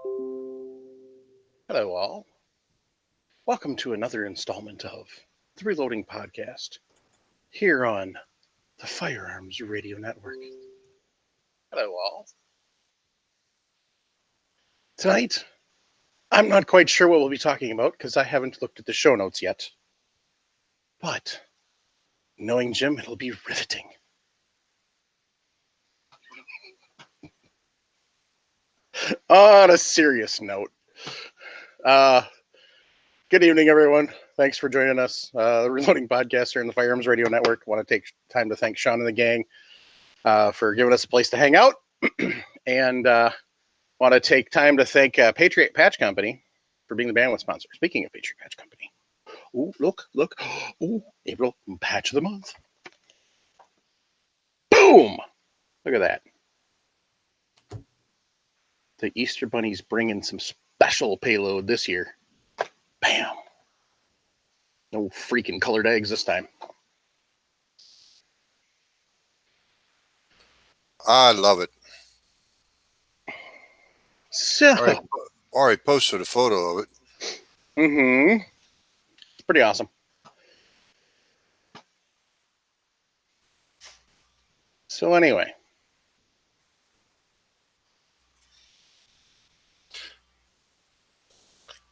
Hello, all. Welcome to another installment of the Reloading Podcast here on the Firearms Radio Network. Hello, all. Tonight, I'm not quite sure what we'll be talking about because I haven't looked at the show notes yet. But knowing Jim, it'll be riveting. On a serious note, good evening, everyone. Thanks for joining us. The Reloading Podcast here in the Firearms Radio Network. I want to take time to thank Sean and the gang for giving us a place to hang out. And want to take time to thank Patriot Patch Company for being the bandwidth sponsor. Speaking of Patriot Patch Company. Ooh, look. Ooh, April Patch of the Month. Boom! Look at that. The Easter Bunny's bringing some special payload this year. Bam! No freaking colored eggs this time. I love it. So, Already posted a photo of it. It's pretty awesome. So anyway.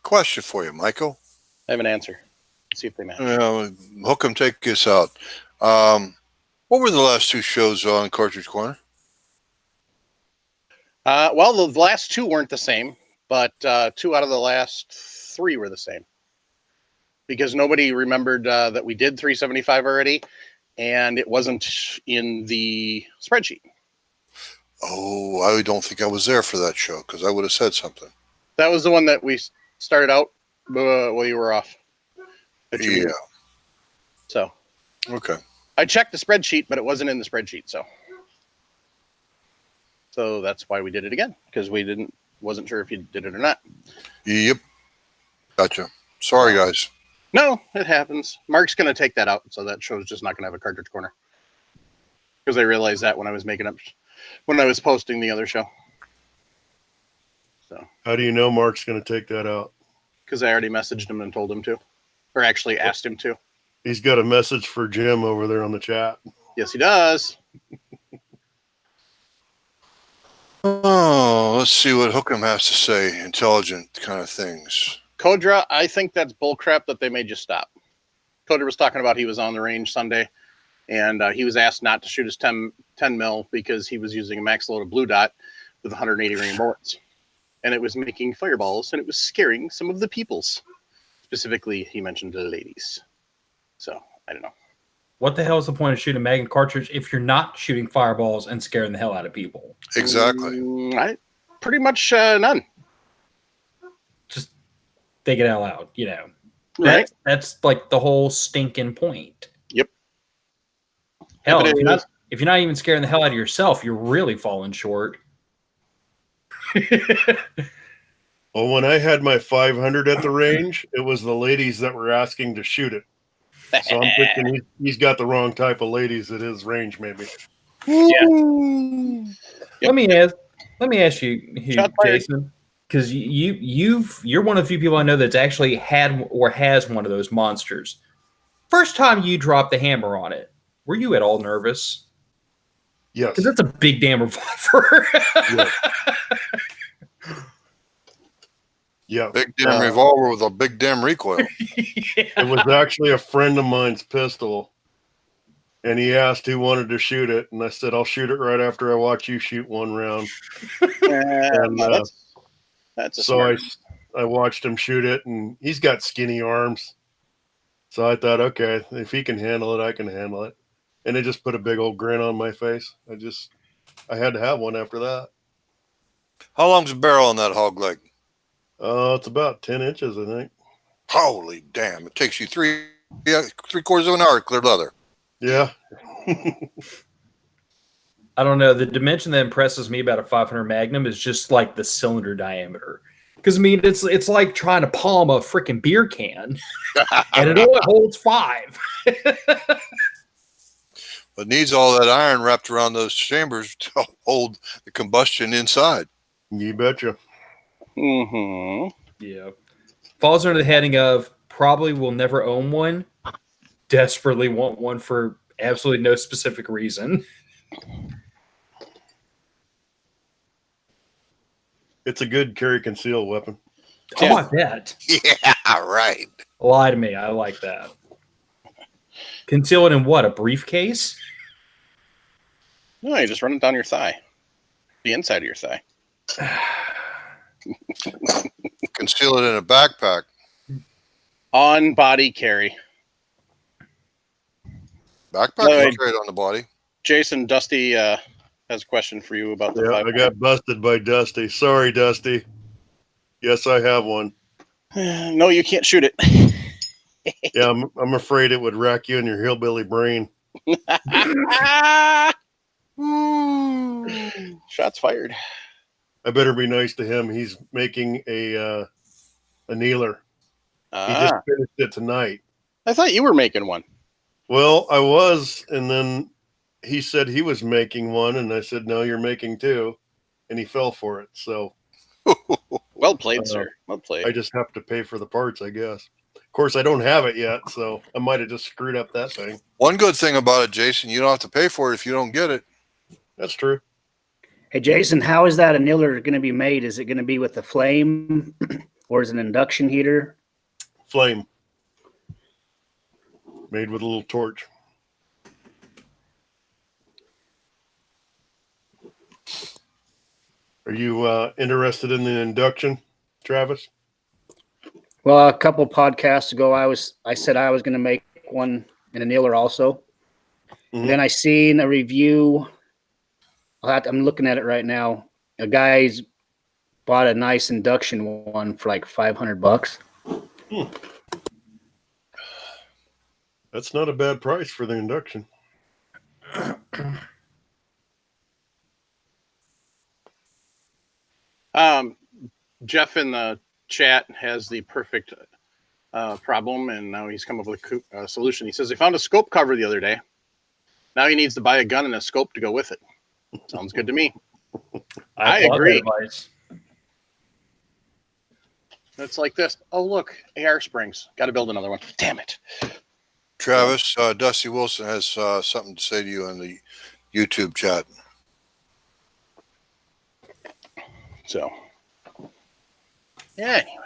Question for you, Michael. I have an answer. Let's see if they match. Hook 'em, take us out. What were the last two shows on Cartridge Corner? Well, the last two weren't the same, but 2 out of the last 3 were the same. Because nobody remembered that we did 375 already, and it wasn't in the spreadsheet. Oh, I don't think I was there for that show because I would have said something. That was the one that we started out while you were off. Yeah. So. Okay. I checked the spreadsheet, but it wasn't in the spreadsheet, so that's why we did it again, because we wasn't sure if you did it or not. Yep. Gotcha. Sorry, guys. No, it happens. Mark's going to take that out, so that show's just not going to have a Cartridge Corner. Because I realized that when I was posting the other show. So. How do you know Mark's going to take that out? Because I already messaged him and told him to. Or actually asked him to. He's got a message for Jim over there on the chat. Yes, he does. Oh, let's see what Hook 'em has to say. Intelligent kind of things. Kodra, I think that's bullcrap that they made you stop. Kodra was talking about he was on the range Sunday, and he was asked not to shoot his 10 mil because he was using a max load of Blue Dot with 180 ring bullets. And it was making fireballs, and it was scaring some of the peoples. Specifically, he mentioned the ladies. So, I don't know. What the hell is the point of shooting a Magnum cartridge if you're not shooting fireballs and scaring the hell out of people? Exactly. Pretty much none. Just think it out loud, Right. That's like the whole stinking point. Yep. Hell, if you're not even scaring the hell out of yourself, you're really falling short. Well, when I had my 500 at the range, it was the ladies that were asking to shoot it. So I'm thinking he's got the wrong type of ladies at his range, maybe. Yeah. Let me ask you, Jason, because you're one of the few people I know that's actually had or has one of those monsters. First time you dropped the hammer on it, were you at all nervous? Yes. Because that's a big damn revolver. Yeah. Big damn revolver with a big damn recoil. It was actually a friend of mine's pistol, and he asked who wanted to shoot it, and I said, I'll shoot it right after I watch you shoot one round. So I watched him shoot it, and he's got skinny arms. So I thought, okay, if he can handle it, I can handle it. And it just put a big old grin on my face. I had to have one after that. How long's the barrel on that hog leg? It's about 10 inches, I think. Holy damn. It takes you three quarters of an hour to clear leather. Yeah. I don't know. The dimension that impresses me about a 500 Magnum is just like the cylinder diameter. Because, I mean, it's like trying to palm a freaking beer can. And it only holds 5. It needs all that iron wrapped around those chambers to hold the combustion inside. You betcha. Mm-hmm. Yeah. Falls under the heading of probably will never own one. Desperately want one for absolutely no specific reason. It's a good carry conceal weapon. How about that? Yeah, right. Lie to me. I like that. Conceal it in what? A briefcase? No, you just run it down your thigh. The inside of your thigh. Conceal it in a backpack. On body carry. Backpack No, is great on the body. Jason, Dusty has a question for you about the Yeah, 500. I got busted by Dusty. Sorry, Dusty. Yes, I have one. No, you can't shoot it. Yeah, I'm afraid it would rack you in your hillbilly brain. Shots fired. I better be nice to him. He's making a kneeler. He just finished it tonight. I thought you were making one. Well, I was, and then he said he was making one, and I said, no, you're making two, and he fell for it. So Well played, sir. Well played. I just have to pay for the parts, I guess. Of course, I don't have it yet, so I might have just screwed up that thing. One good thing about it, Jason, you don't have to pay for it if you don't get it. That's true. Hey, Jason, how is that annealer going to be made? Is it going to be with a flame or is it an induction heater? Flame. Made with a little torch. Are you interested in the induction, Travis? Well, a couple podcasts ago, I said I was going to make one an annealer also. Mhm. Then I seen a review. I'm looking at it right now. A guy's bought a nice induction one for like $500. That's not a bad price for the induction. Jeff in the chat has the perfect problem, and now he's come up with a solution. He says he found a scope cover the other day. Now he needs to buy a gun and a scope to go with it. Sounds good to me. I agree. It's like this. Oh, look, AR springs. Got to build another one. Damn it. Travis, Dusty Wilson has something to say to you in the YouTube chat. So, anyway.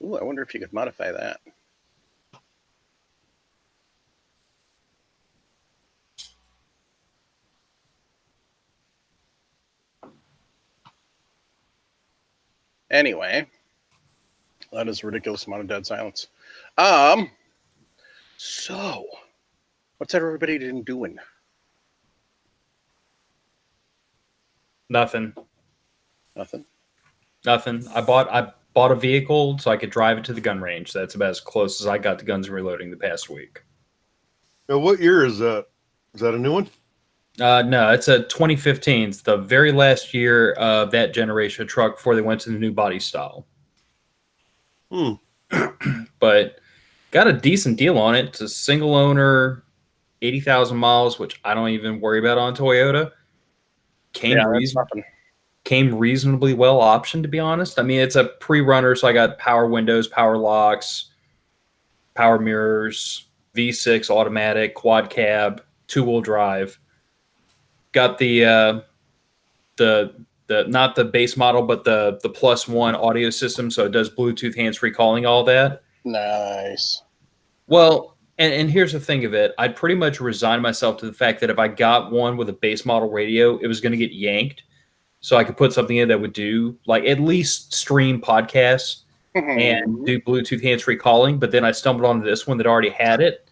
Ooh, I wonder if you could modify that. Anyway, that is a ridiculous amount of dead silence. So, what's everybody been doing? Nothing. Nothing. I bought a vehicle so I could drive it to the gun range. That's about as close as I got to Guns and Reloading the past week. Now, what year is that? Is that a new one? No, it's a 2015. It's the very last year of that generation of truck before they went to the new body style. But got a decent deal on it. It's a single owner, 80,000 miles, which I don't even worry about on Toyota. Came reasonably well optioned, to be honest. I mean, it's a pre-runner, so I got power windows, power locks, power mirrors, V6 automatic, quad cab, two-wheel drive. Got the not the base model, but the +1 audio system, so it does Bluetooth hands-free calling, all that. Nice. Well, and here's the thing of it. I'd pretty much resigned myself to the fact that if I got one with a base model radio, it was going to get yanked. So I could put something in that would do, like, at least stream podcasts and do Bluetooth hands-free calling. But then I stumbled onto this one that already had it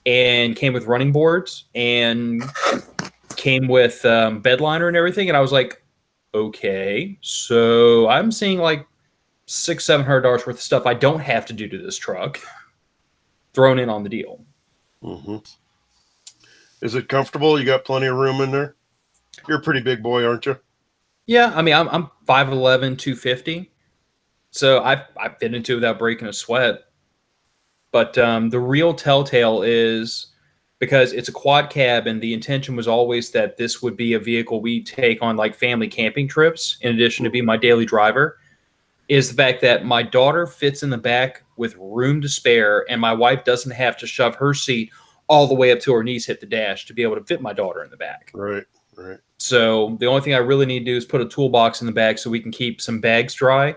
and came with running boards and came with bedliner and everything. And I was like, okay, so I'm seeing like $600-700 worth of stuff I don't have to do to this truck thrown in on the deal. Is it comfortable? You got plenty of room in there? You're a pretty big boy, aren't you? Yeah, I mean, I'm 5'11", 250, so I fit into it without breaking a sweat. But the real telltale is because it's a quad cab, and the intention was always that this would be a vehicle we take on like family camping trips, in addition to being my daily driver, is the fact that my daughter fits in the back with room to spare, and my wife doesn't have to shove her seat all the way up to her knees, hit the dash to be able to fit my daughter in the back. Right. So the only thing I really need to do is put a toolbox in the back so we can keep some bags dry,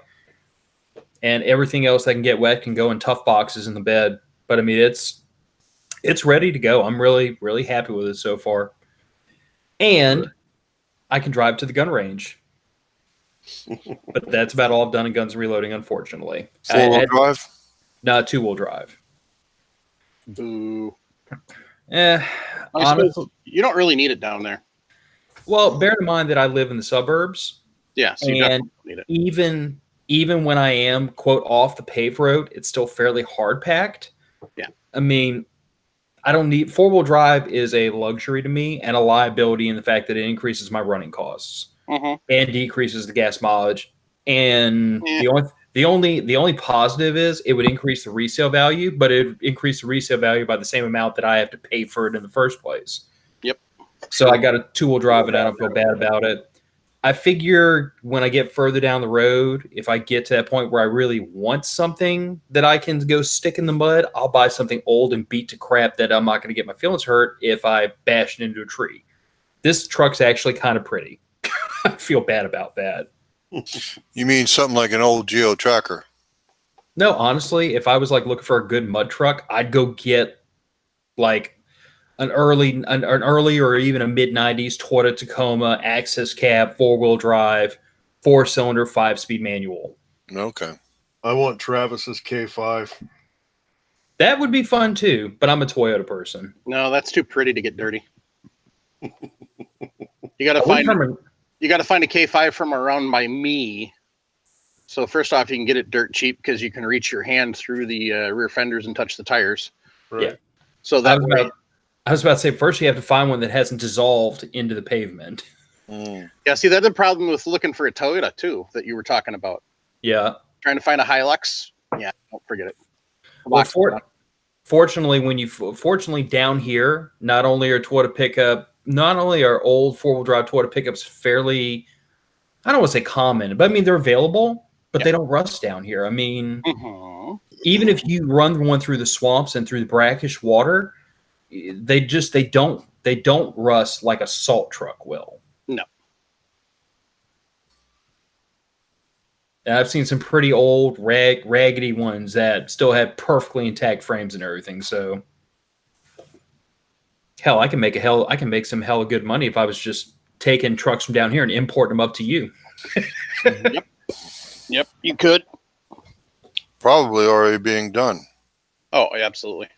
and everything else that can get wet can go in tough boxes in the bed. But I mean, it's ready to go. I'm really, really happy with it so far. And I can drive to the gun range. But that's about all I've done in Guns and Reloading, unfortunately. 4-wheel drive? No, 2-wheel drive. Boo. I Honestly, suppose you don't really need it down there. Well, bear in mind that I live in the suburbs. Yeah, so you definitely need it. Even when I am, quote, off the paved road, it's still fairly hard packed. Yeah. I mean, I don't need 4-wheel drive is a luxury to me and a liability in the fact that it increases my running costs and decreases the gas mileage. And the only positive is it would increase the resale value, but it would increase the resale value by the same amount that I have to pay for it in the first place. Yep. So I got a 2-wheel drive and I don't feel bad about it. I figure when I get further down the road, if I get to that point where I really want something that I can go stick in the mud, I'll buy something old and beat to crap that I'm not going to get my feelings hurt if I bash it into a tree. This truck's actually kind of pretty. I feel bad about that. You mean something like an old Geo Tracker? No, honestly, if I was like looking for a good mud truck, I'd go get like an early or even a mid-90s Toyota Tacoma access cab, 4-wheel drive, 4-cylinder, 5-speed manual. Okay. I want Travis's K5. That would be fun too, but I'm a Toyota person. No, that's too pretty to get dirty. You got to find a K5 from around by me. So first off, you can get it dirt cheap because you can reach your hand through the rear fenders and touch the tires. Right. Yeah. So that way. I was about to say, first you have to find one that hasn't dissolved into the pavement. Yeah, see, that's the problem with looking for a Toyota, too, that you were talking about. Yeah. Trying to find a Hilux. Yeah, don't forget it. Well, fortunately down here, not only are old 4-wheel drive Toyota pickups fairly, I don't want to say common, but I mean, they're available, but they don't rust down here. I mean, even if you run one through the swamps and through the brackish water, they don't rust like a salt truck will. No. And I've seen some pretty old raggedy ones that still have perfectly intact frames and everything. So hell, I can make some hella good money if I was just taking trucks from down here and importing them up to you. Yep, you could. Probably already being done. Oh, absolutely.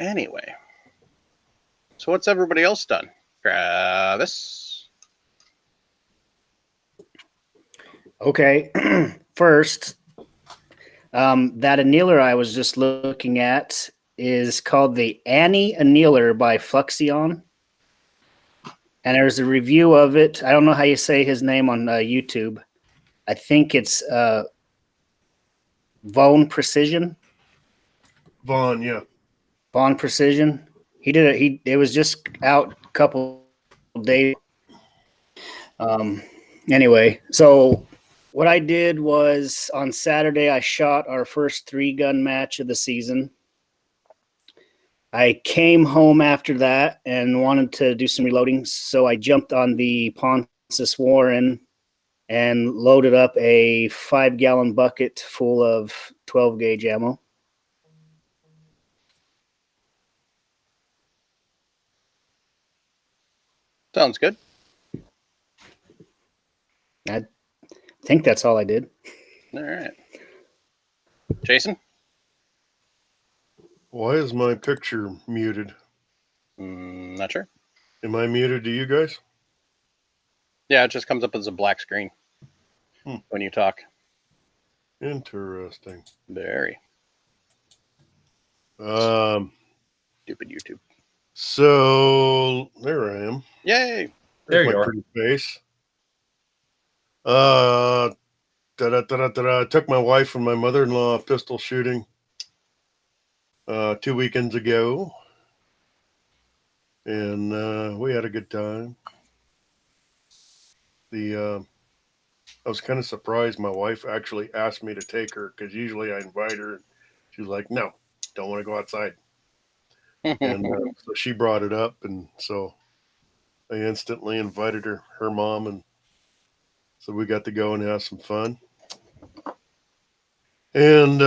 Anyway, so what's everybody else done? Travis? Okay, first, that annealer I was just looking at is called the Annie Annealer by Fluxion. And there's a review of it. I don't know how you say his name on YouTube. I think it's Vaughn Precision. Vaughn, yeah. Vaughn Precision. He did it. It was just out a couple days. Anyway, so what I did was on Saturday, I shot our first 3-gun match of the season. I came home after that and wanted to do some reloading. So I jumped on the Pontus Warren and loaded up a 5-gallon bucket full of 12 gauge ammo. Sounds good. I think that's all I did. All right. Jason? Why is my picture muted? Not sure. Am I muted to you guys? Yeah, it just comes up as a black screen when you talk. Interesting. Very. Stupid YouTube. So there I am. Yay! There There's you my are. pretty face. I took my wife and my mother-in-law pistol shooting 2 weekends ago, and we had a good time. I was kind of surprised my wife actually asked me to take her, because usually I invite her. She's like, "No, don't want to go outside." And so she brought it up, and so I instantly invited her mom, and so we got to go and have some fun. And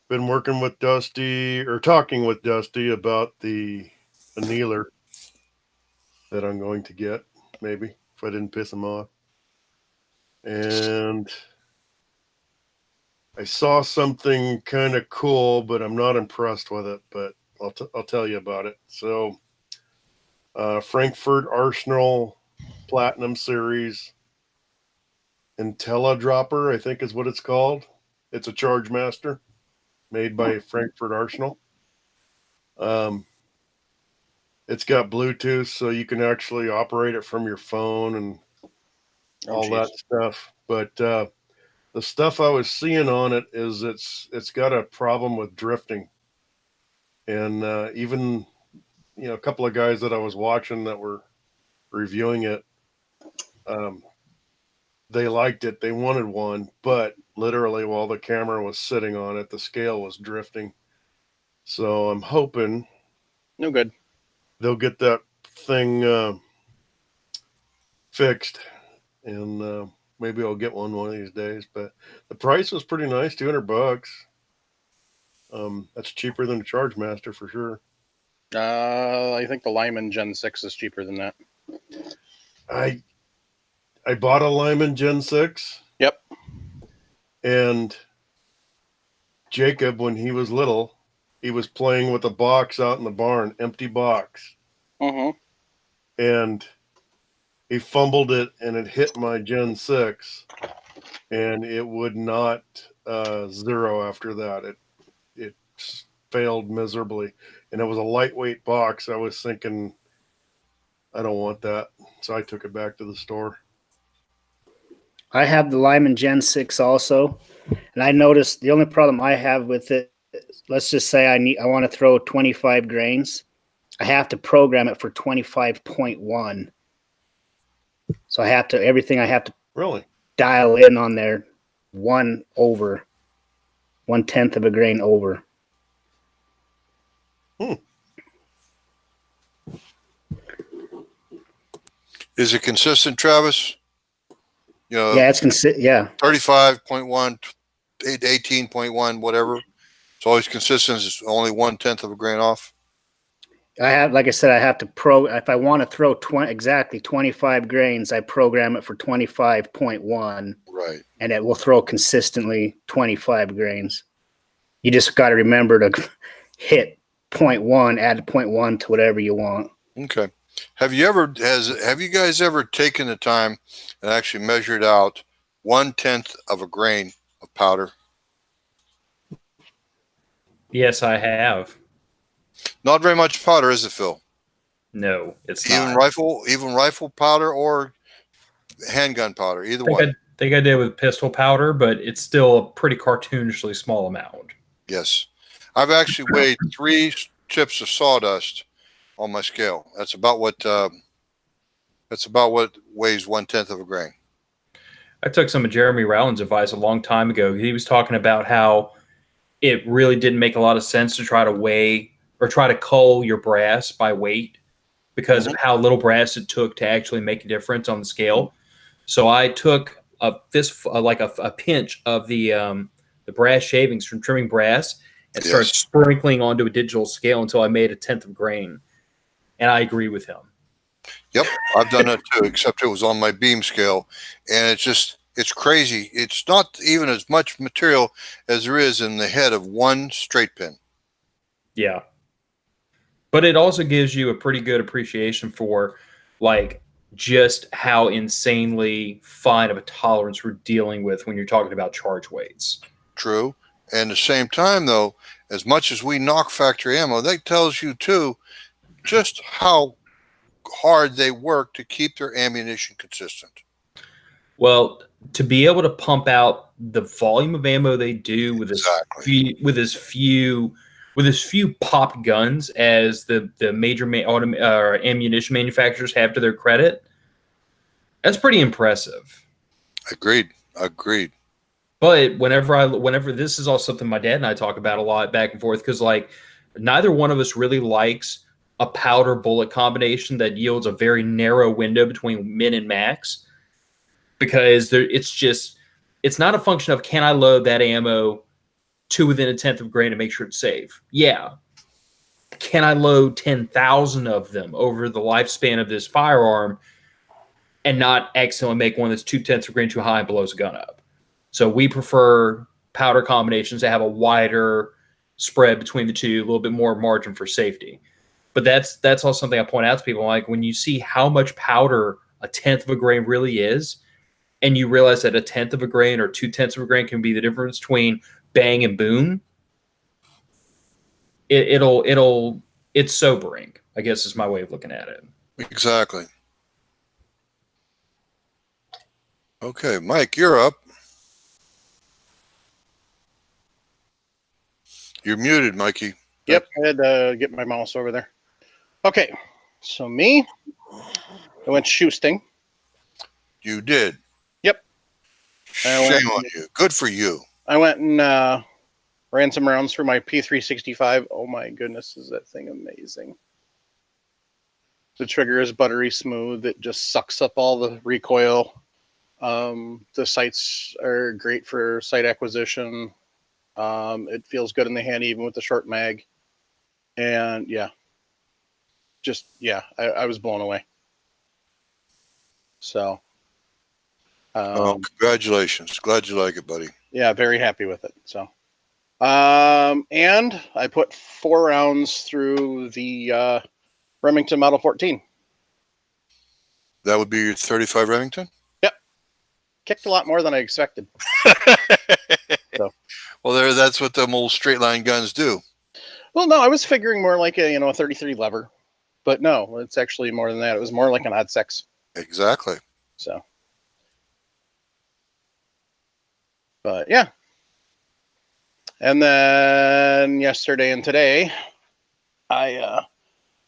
been working with Dusty, or talking with Dusty about the annealer that I'm going to get, maybe, if I didn't piss him off. And I saw something kind of cool, but I'm not impressed with it, but I'll tell you about it. So Frankfurt Arsenal Platinum Series IntelliDropper, I think is what it's called. It's a Charge Master made by Frankfurt Arsenal. It's got Bluetooth, so you can actually operate it from your phone and all that stuff. But the stuff I was seeing on it is it's got a problem with drifting. And even, a couple of guys that I was watching that were reviewing it, they liked it. They wanted one, but literally while the camera was sitting on it, the scale was drifting. So I'm hoping No good. they'll get that thing fixed, and maybe I'll get one of these days. But the price was pretty nice, $200. That's cheaper than the Charge Master for sure. I think the Lyman Gen 6 is cheaper than that. I bought a Lyman Gen 6. Yep. And Jacob, when he was little, he was playing with a box out in the barn, empty box. Mm-hmm. And he fumbled it, and it hit my Gen 6, and it would not zero after that. It failed miserably, and it was a lightweight box. I was thinking, I don't want that, so I took it back to the store. I have the Lyman Gen 6 also, and I noticed the only problem I have with it, let's just say I want to throw 25 grains. I have to program it for 25.1. So everything I have to Really? dial in on there 1/10 of a grain over. Is it consistent, Travis? Yeah, it's 35.1, 18.1, whatever. It's always consistent. It's only 1/10 of a grain off. Like I said, I have to if I want to throw exactly 25 grains, I program it for 25.1. Right. And it will throw consistently 25 grains. You just got to remember to hit 0.1, add 0.1 to whatever you want. Okay. Have you guys ever taken the time and actually measured out 1/10 of a grain of powder? Yes, I have. Not very much powder, is it, Phil? No, it's Even not. rifle powder or handgun powder, either one. I think I did with pistol powder, but it's still a pretty cartoonishly small amount. Yes. I've actually weighed 3 chips of sawdust on my scale. That's about what weighs 1/10 of a grain. I took some of Jeremy Rowland's advice a long time ago. He was talking about how it really didn't make a lot of sense to try to weigh or try to cull your brass by weight because of how little brass it took to actually make a difference on the scale. So I took a pinch of the brass shavings from trimming brass and started sprinkling onto a digital scale until I made 1/10 of grain. And I agree with him. Yep, I've done that too, except it was on my beam scale. And it's crazy. It's not even as much material as there is in the head of one straight pin. Yeah. But it also gives you a pretty good appreciation for just how insanely fine of a tolerance we're dealing with when you're talking about charge weights. True. And at the same time, though, as much as we knock factory ammo, that tells you too just how hard they work to keep their ammunition consistent. Well, to be able to pump out the volume of ammo they do with Exactly. as few pop guns as the major ammunition manufacturers have to their credit, that's pretty impressive. Agreed. But whenever this is all something my dad and I talk about a lot back and forth, because like neither one of us really likes a powder bullet combination that yields a very narrow window between min and max, because it's not a function of can I load that ammo to within a tenth of a grain to make sure it's safe. Yeah. Can I load 10,000 of them over the lifespan of this firearm and not accidentally make one that's 0.2 of a grain too high and blows a gun up? So we prefer powder combinations that have a wider spread between the two, a little bit more margin for safety. But that's also something I point out to people. Like when you see how much powder a tenth of a grain really is, and you realize that a tenth of a grain or 0.2 of a grain can be the difference between bang and boom, it's sobering, I guess is my way of looking at it. Exactly. Okay, Mike, you're up. You're muted, Mikey. Yep, I had to get my mouse over there. Okay, so me, I went shoosting. You did. Yep. Shame on you. Good for you. I went and ran some rounds for my P365. Oh my goodness, is that thing amazing. The trigger is buttery smooth. It just sucks up all the recoil. The sights are great for sight acquisition. It feels good in the hand even with the short mag. And yeah, I was blown away. So. Congratulations. Glad you like it, buddy. Yeah, very happy with it. So. And I put 4 rounds through the Remington Model 14. That would be your 35 Remington? Yep. Kicked a lot more than I expected. So. Well, that's what them old straight line guns do. Well, no, I was figuring more like a 33 lever, but no, it's actually more than that. It was more like an odd 6. Exactly. So. But yeah. And then yesterday and today, I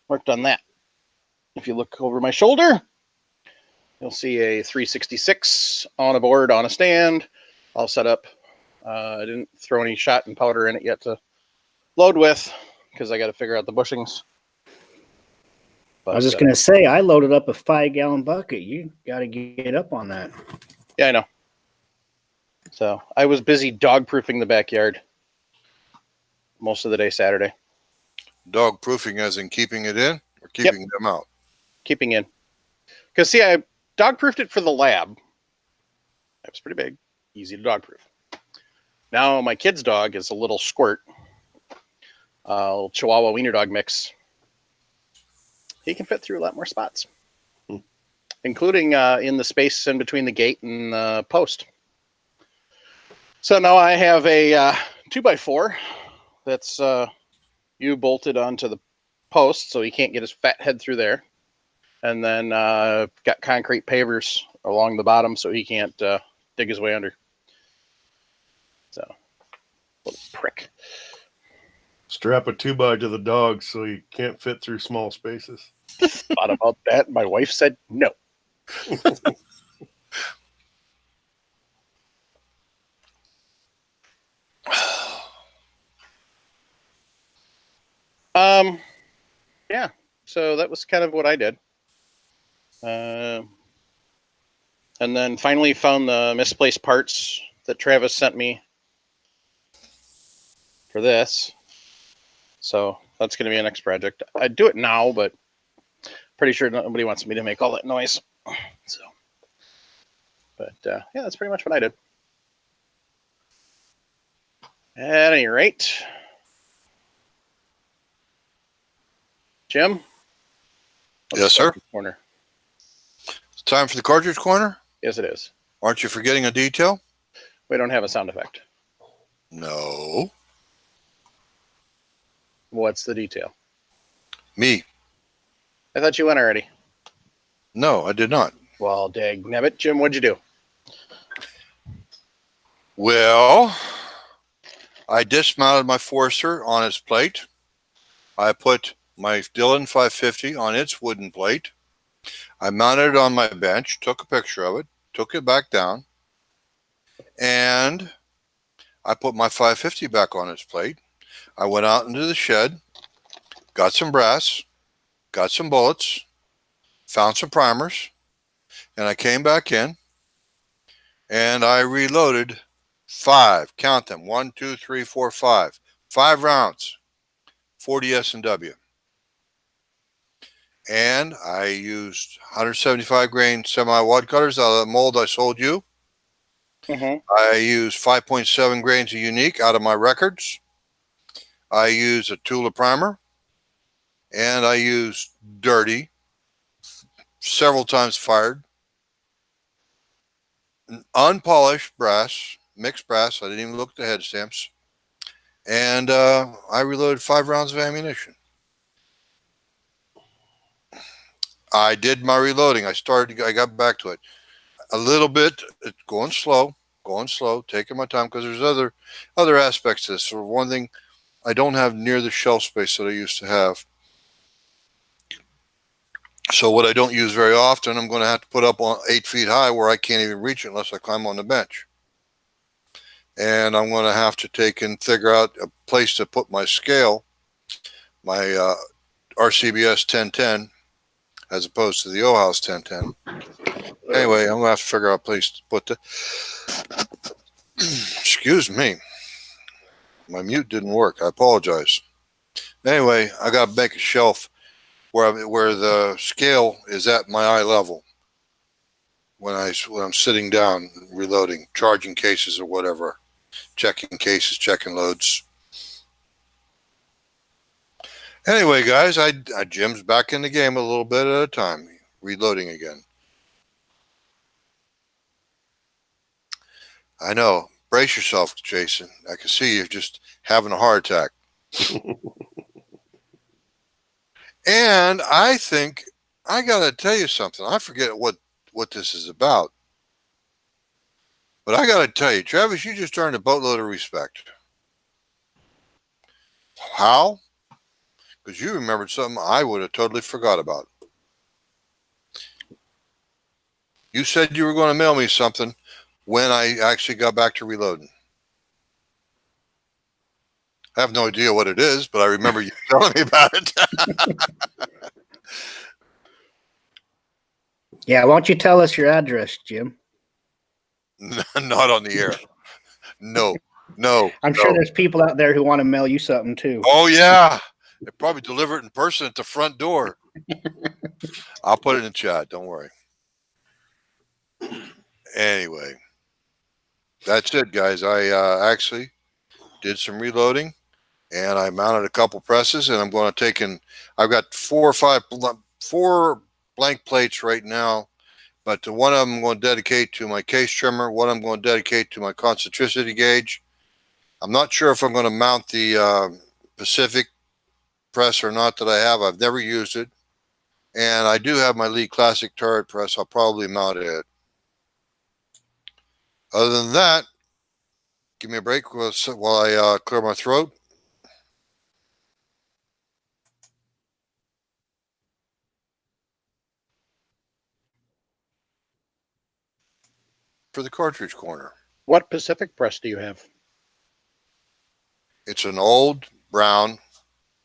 worked on that. If you look over my shoulder, you'll see a 366 on a board on a stand, all set up. I didn't throw any shot and powder in it yet to load with because I got to figure out the bushings. But, I was just going to say, I loaded up a 5-gallon bucket. You got to get up on that. Yeah, I know. So I was busy dog proofing the backyard most of the day Saturday. Dog proofing as in keeping it in or keeping them out? Keeping in. Because, see, I dog proofed it for the lab. It was pretty big. Easy to dog proof. Now my kid's dog is a little squirt. Little Chihuahua Wiener Dog mix. He can fit through a lot more spots. Including in the space in between the gate and the post. So now I have a 2x4 that's U-bolted onto the post so he can't get his fat head through there. And then got concrete pavers along the bottom so he can't dig his way under. So, little prick. Strap a 2x to the dog so he can't fit through small spaces. Thought about that. My wife said no. Yeah. So that was kind of what I did. And then finally found the misplaced parts that Travis sent me for this. So that's going to be a next project. I'd do it now, but pretty sure nobody wants me to make all that noise. So, but yeah, that's pretty much what I did. At any rate, Jim? Yes, sir. Corner. It's time for the cartridge corner? Yes, it is. Aren't you forgetting a detail? We don't have a sound effect. No. What's the detail? Me. I thought you went already. No, I did not. Well, dag nabbit. Jim, what'd you do? Well, I dismounted my Forester on its plate. I put my Dillon 550 on its wooden plate. I mounted it on my bench, took a picture of it, took it back down, and I put my 550 back on its plate. I went out into the shed, got some brass, got some bullets, found some primers, and I came back in and I reloaded 5, count them, 1, 2, 3, 4, 5, 5 rounds, 40 S&W. And I used 175 grain semi-wad cutters out of the mold I sold you. I used 5.7 grains of unique out of my records. I used a Tula primer. And I used dirty, several times fired, unpolished brass, mixed brass. I didn't even look at the head stamps. And I reloaded 5 rounds of ammunition. I did my reloading. I got back to it a little bit, going slow, taking my time, because there's other aspects to this. For one thing, I don't have near the shelf space that I used to have. So what I don't use very often, I'm going to have to put up on 8 feet high where I can't even reach it unless I climb on the bench. And I'm going to have to take and figure out a place to put my scale, my RCBS 1010, as opposed to the O-House 1010. Anyway, I'm going to have to figure out a place to put the... Excuse me. My mute didn't work. I apologize. Anyway, I got to make a shelf where the scale is at my eye level when I'm sitting down, reloading, charging cases or whatever, checking cases, checking loads. Anyway, guys, I Jim's back in the game a little bit at a time, reloading again. I know. Brace yourself, Jason. I can see you're just having a heart attack. And I think I got to tell you something. I forget what this is about. But I got to tell you, Travis, you just earned a boatload of respect. How? Because you remembered something I would have totally forgot about. You said you were going to mail me something when I actually got back to reloading. I have no idea what it is, but I remember you telling me about it. Yeah, why don't you tell us your address, Jim? Not on the air. No. I'm sure there's people out there who want to mail you something too. Oh, yeah. They probably deliver it in person at the front door. I'll put it in the chat. Don't worry. Anyway, that's it, guys. I actually did some reloading, and I mounted a couple presses, and I'm going to take in. I've got 4 blank plates right now, but the one of them I'm going to dedicate to my case trimmer. One I'm going to dedicate to my concentricity gauge. I'm not sure if I'm going to mount the Pacific press or not that I have. I've never used it. And I do have my Lee Classic turret press. I'll probably mount it. Other than that, give me a break while I clear my throat. For the cartridge corner. What Pacific press do you have? It's an old brown.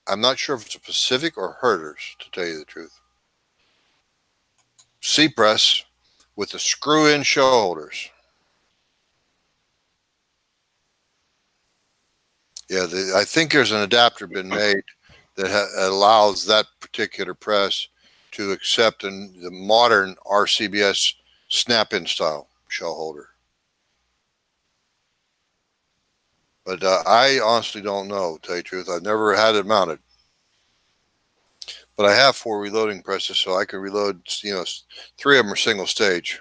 I'm not sure if it's a Pacific or Herters, to tell you the truth. C-press with the screw-in show holders. Yeah, I think there's an adapter been made that allows that particular press to accept the modern RCBS snap-in style shell holder. But I honestly don't know, to tell you the truth. I've never had it mounted. But I have 4 reloading presses, so I can reload, 3 of them are single stage.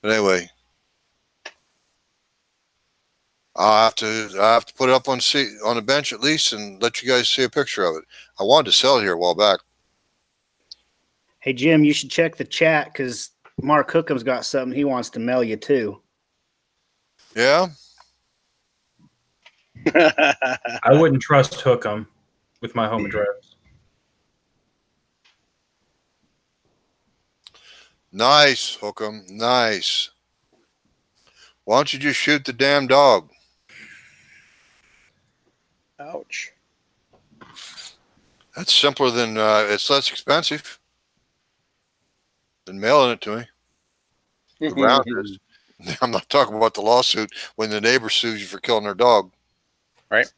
But anyway, I have to put it up on the bench at least and let you guys see a picture of it. I wanted to sell it here a while back. Hey, Jim, you should check the chat because Mark Hookham's got something he wants to mail you too. Yeah. I wouldn't trust Hookham with my home address. Nice, Hookham. Nice. Why don't you just shoot the damn dog? Ouch. That's simpler than it's less expensive than mailing it to me. The ground is. I'm not talking about the lawsuit when the neighbor sues you for killing their dog. Right.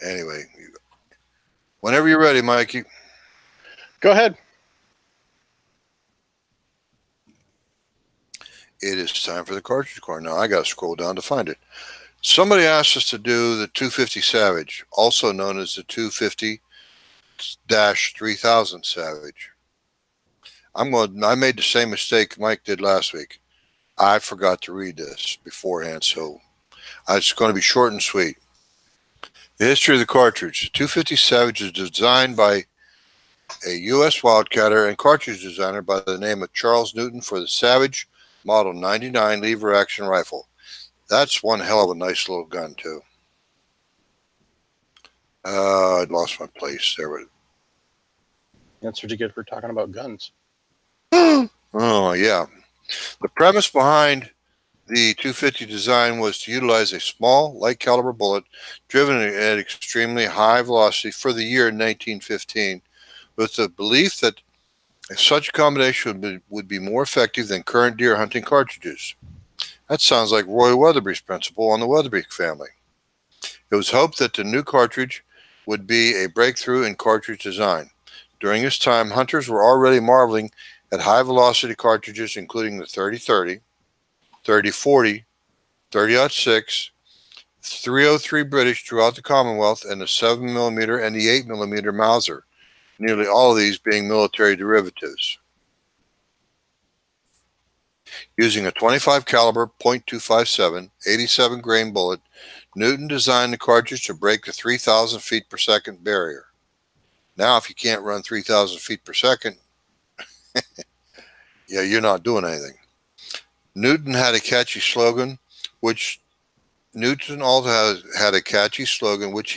Anyway, whenever you're ready, Mikey. Go ahead. It is time for the cartridge corner. Now I got to scroll down to find it. Somebody asked us to do the 250 Savage, also known as the 250-3000 Savage. I made the same mistake Mike did last week. I forgot to read this beforehand, so it's going to be short and sweet. The history of the cartridge. The 250 Savage is designed by a U.S. wildcatter and cartridge designer by the name of Charles Newton for the Savage Model 99 lever action rifle. That's one hell of a nice little gun, too. I lost my place there. That's what you get for talking about guns. Oh, yeah. The premise behind the 250 design was to utilize a small, light caliber bullet driven at extremely high velocity for the year 1915, with the belief that such a combination would be more effective than current deer hunting cartridges. That sounds like Roy Weatherby's principle on the Weatherby family. It was hoped that the new cartridge would be a breakthrough in cartridge design. During this time, hunters were already marveling at high-velocity cartridges, including the 30-30, 30-40, 30-06, 303 British throughout the Commonwealth, and the 7mm and the 8mm Mauser, nearly all of these being military derivatives. Using a 25 caliber .257 87 grain bullet, Newton designed the cartridge to break the 3,000 feet per second barrier. Now, if you can't run 3,000 feet per second, yeah, you're not doing anything. Newton had a catchy slogan, which he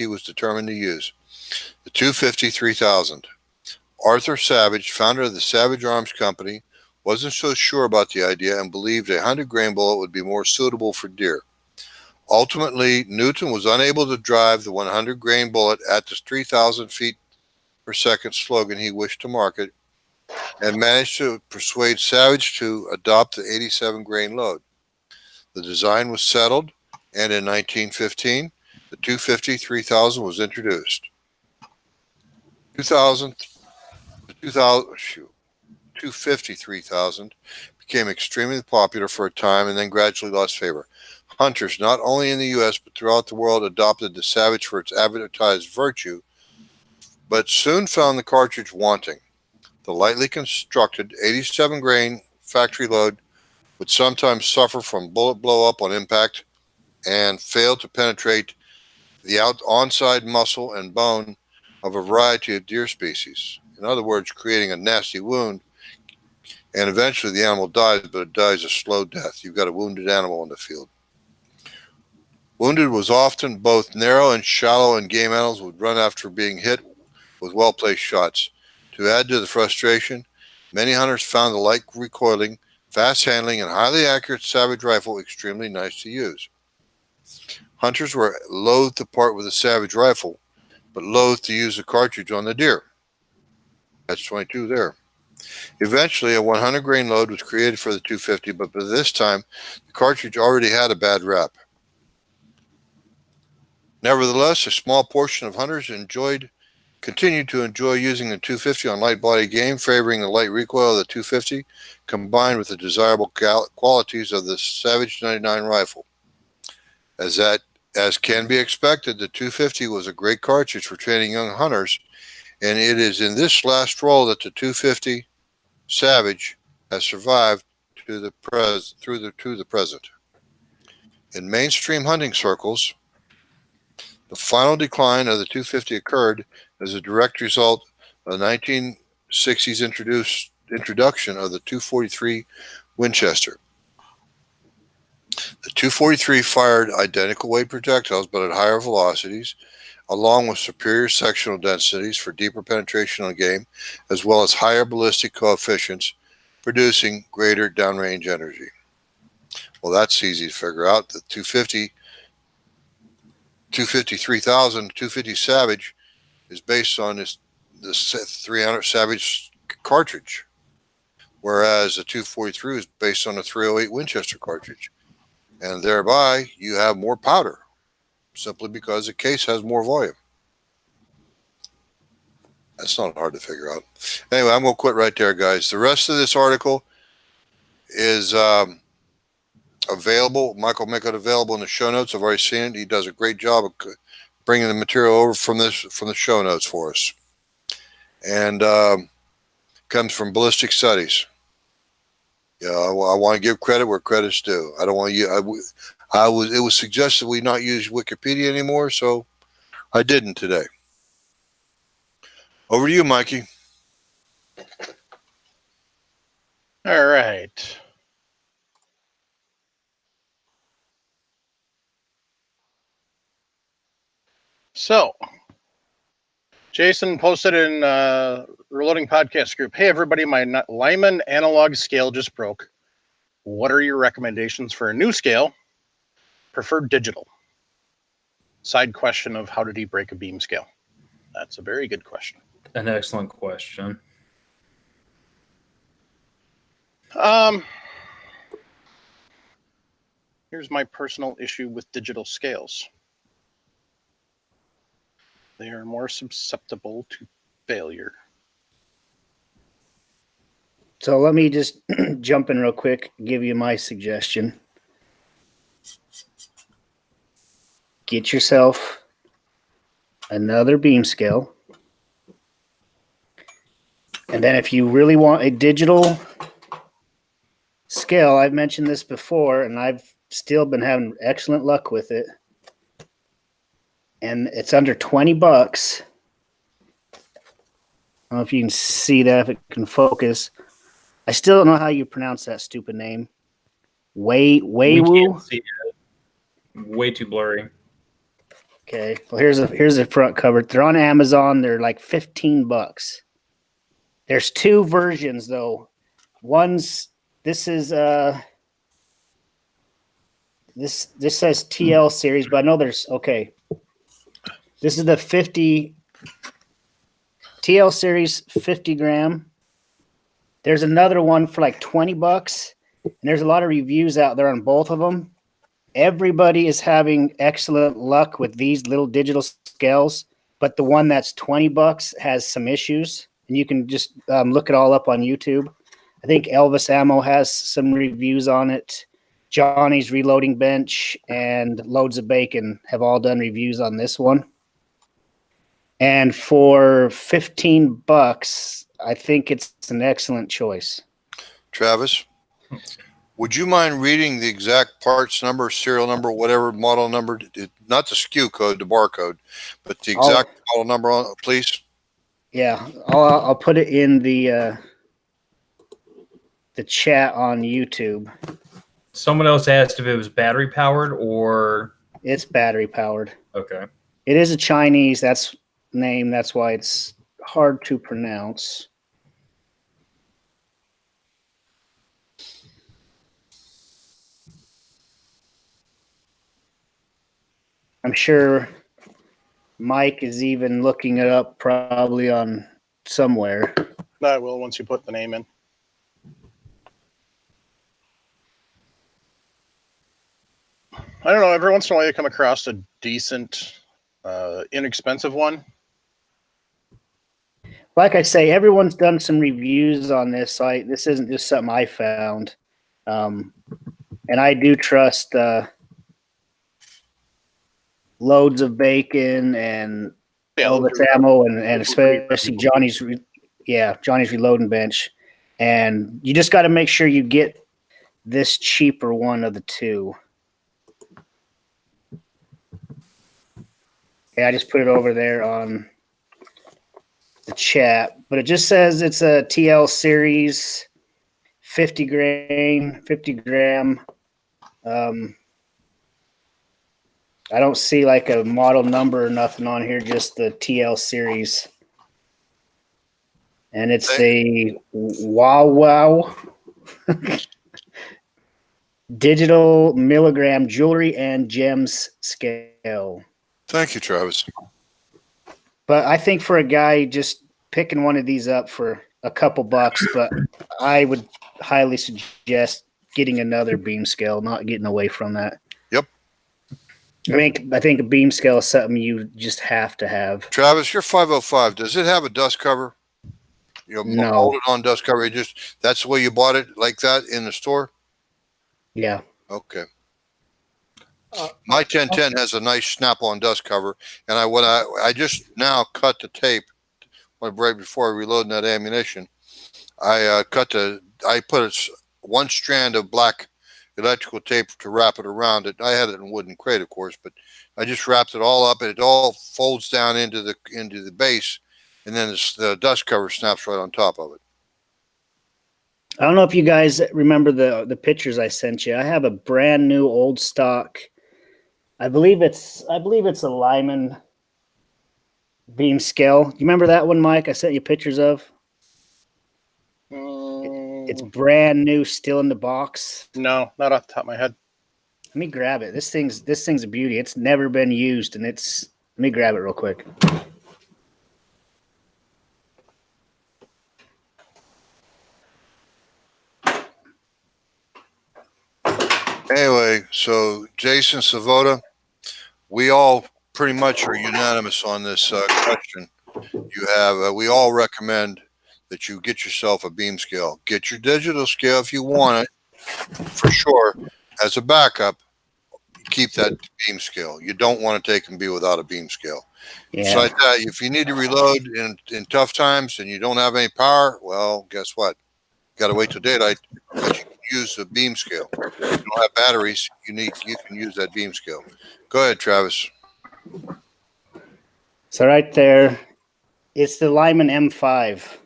was determined to use. The 250-3000. Arthur Savage, founder of the Savage Arms Company, wasn't so sure about the idea and believed a 100-grain bullet would be more suitable for deer. Ultimately, Newton was unable to drive the 100-grain bullet at the 3,000 feet per second slogan he wished to market, and managed to persuade Savage to adopt the 87-grain load. The design was settled, and in 1915, the 250-3000 was introduced. 250-3000 became extremely popular for a time and then gradually lost favor. Hunters, not only in the U.S. but throughout the world, adopted the Savage for its advertised virtue, but soon found the cartridge wanting. The lightly constructed 87-grain factory load would sometimes suffer from bullet blow-up on impact and fail to penetrate the onside muscle and bone of a variety of deer species. In other words, creating a nasty wound, and eventually the animal dies, but it dies a slow death. You've got a wounded animal in the field. Wounded was often both narrow and shallow, and game animals would run after being hit with well-placed shots. To add to the frustration, many hunters found the light recoiling, fast handling, and highly accurate Savage rifle extremely nice to use. Hunters were loath to part with a Savage rifle, but loath to use the cartridge on the deer. That's 22 there. Eventually, a 100-grain load was created for the 250, but by this time, the cartridge already had a bad rap. Nevertheless, a small portion of hunters continued to enjoy using the 250 on light-body game, favoring the light recoil of the 250, combined with the desirable qualities of the Savage 99 rifle. As can be expected, the 250 was a great cartridge for training young hunters, and it is in this last role that the 250 Savage has survived to the present. In mainstream hunting circles, the final decline of the 250 occurred as a direct result of the 1960s introduction of the 243 Winchester. The 243 fired identical weight projectiles but at higher velocities, along with superior sectional densities for deeper penetration on game, as well as higher ballistic coefficients, producing greater downrange energy. Well, that's easy to figure out. The 250 3000, 250 Savage is based on the 300 Savage cartridge, whereas the 243 is based on a 308 Winchester cartridge. And thereby, you have more powder, simply because the case has more volume. That's not hard to figure out. Anyway, I'm going to quit right there, guys. The rest of this article is available. Michael will make it available in the show notes. I've already seen it. He does a great job of bringing the material over from the show notes for us. And comes from Ballistic Studies. Yeah, I want to give credit where credit's due. I don't want you. It was suggested we not use Wikipedia anymore, so I didn't today. Over to you, Mikey. All right. So, Jason posted in Reloading Podcast group, "Hey everybody, my Lyman analog scale just broke. What are your recommendations for a new scale? Prefer digital." Side question of how did he break a beam scale? That's a very good question. An excellent question. Here's my personal issue with digital scales. They are more susceptible to failure. So let me just jump in real quick, give you my suggestion. Get yourself another beam scale. And then if you really want a digital scale, I've mentioned this before, and I've still been having excellent luck with it. And it's under $20. I don't know if you can see that, if it can focus. I still don't know how you pronounce that stupid name. Weiwu? Way too blurry. Okay. Well, here's a front cover. They're on Amazon. They're like $15. There's two versions though. This says TL series, but I know there's okay. This is the 50 TL series 50 gram. There's another one for like $20, and there's a lot of reviews out there on both of them. Everybody is having excellent luck with these little digital scales, but the one that's $20 has some issues, and you can just look it all up on YouTube. I think Elvis Ammo has some reviews on it. Johnny's Reloading Bench and Loads of Bacon have all done reviews on this one. And for $15, I think it's an excellent choice. Travis, would you mind reading the exact parts number, serial number, whatever model number, not the SKU code, the barcode, but the exact model number on it, please? Yeah, I'll put it in the chat on YouTube. Someone else asked if it was battery powered or... It's battery powered. Okay. It is a Chinese name. That's why it's hard to pronounce. I'm sure Mike is even looking it up probably on somewhere. I will once you put the name in. I don't know. Every once in a while, you come across a decent, inexpensive one. Like I say, everyone's done some reviews on this site. This isn't just something I found. And I do trust Loads of Bacon and Elvis Ammo and especially Johnny's Reloading Bench. And you just got to make sure you get this cheaper one of the two. Yeah, I just put it over there on the chat, but it just says it's a TL series, 50 gram. I don't see like a model number or nothing on here, just the TL series. And it's the Wow digital milligram jewelry and gems scale. Thank you, Travis. But I think for a guy just picking one of these up for a couple bucks, but I would highly suggest getting another beam scale, not getting away from that. Yep. I think a beam scale is something you just have to have. Travis, your 505, does it have a dust cover? No. Molded on dust cover. That's the way you bought it, like that in the store? Yeah. Okay. My 1010 has a nice snap-on dust cover, and I just now cut the tape right before reloading that ammunition. I put one strand of black electrical tape to wrap it around it. I had it in a wooden crate, of course, but I just wrapped it all up, and it all folds down into the base, and then the dust cover snaps right on top of it. I don't know if you guys remember the pictures I sent you. I have a brand new old stock. I believe it's a Lyman beam scale. Do you remember that one, Mike? I sent you pictures of. It's brand new, still in the box. No, not off the top of my head. Let me grab it. This thing's a beauty. It's never been used, and let me grab it real quick. Anyway, so Jason Savoda, we all pretty much are unanimous on this question. We all recommend that you get yourself a beam scale. Get your digital scale if you want it, for sure. As a backup, keep that beam scale. You don't want to take and be without a beam scale. Yeah. Besides that, if you need to reload in tough times and you don't have any power, well, guess what? You got to wait till daylight. But you can use the beam scale. If you don't have batteries, you can use that beam scale. Go ahead, Travis. So right there, it's the Lyman M5.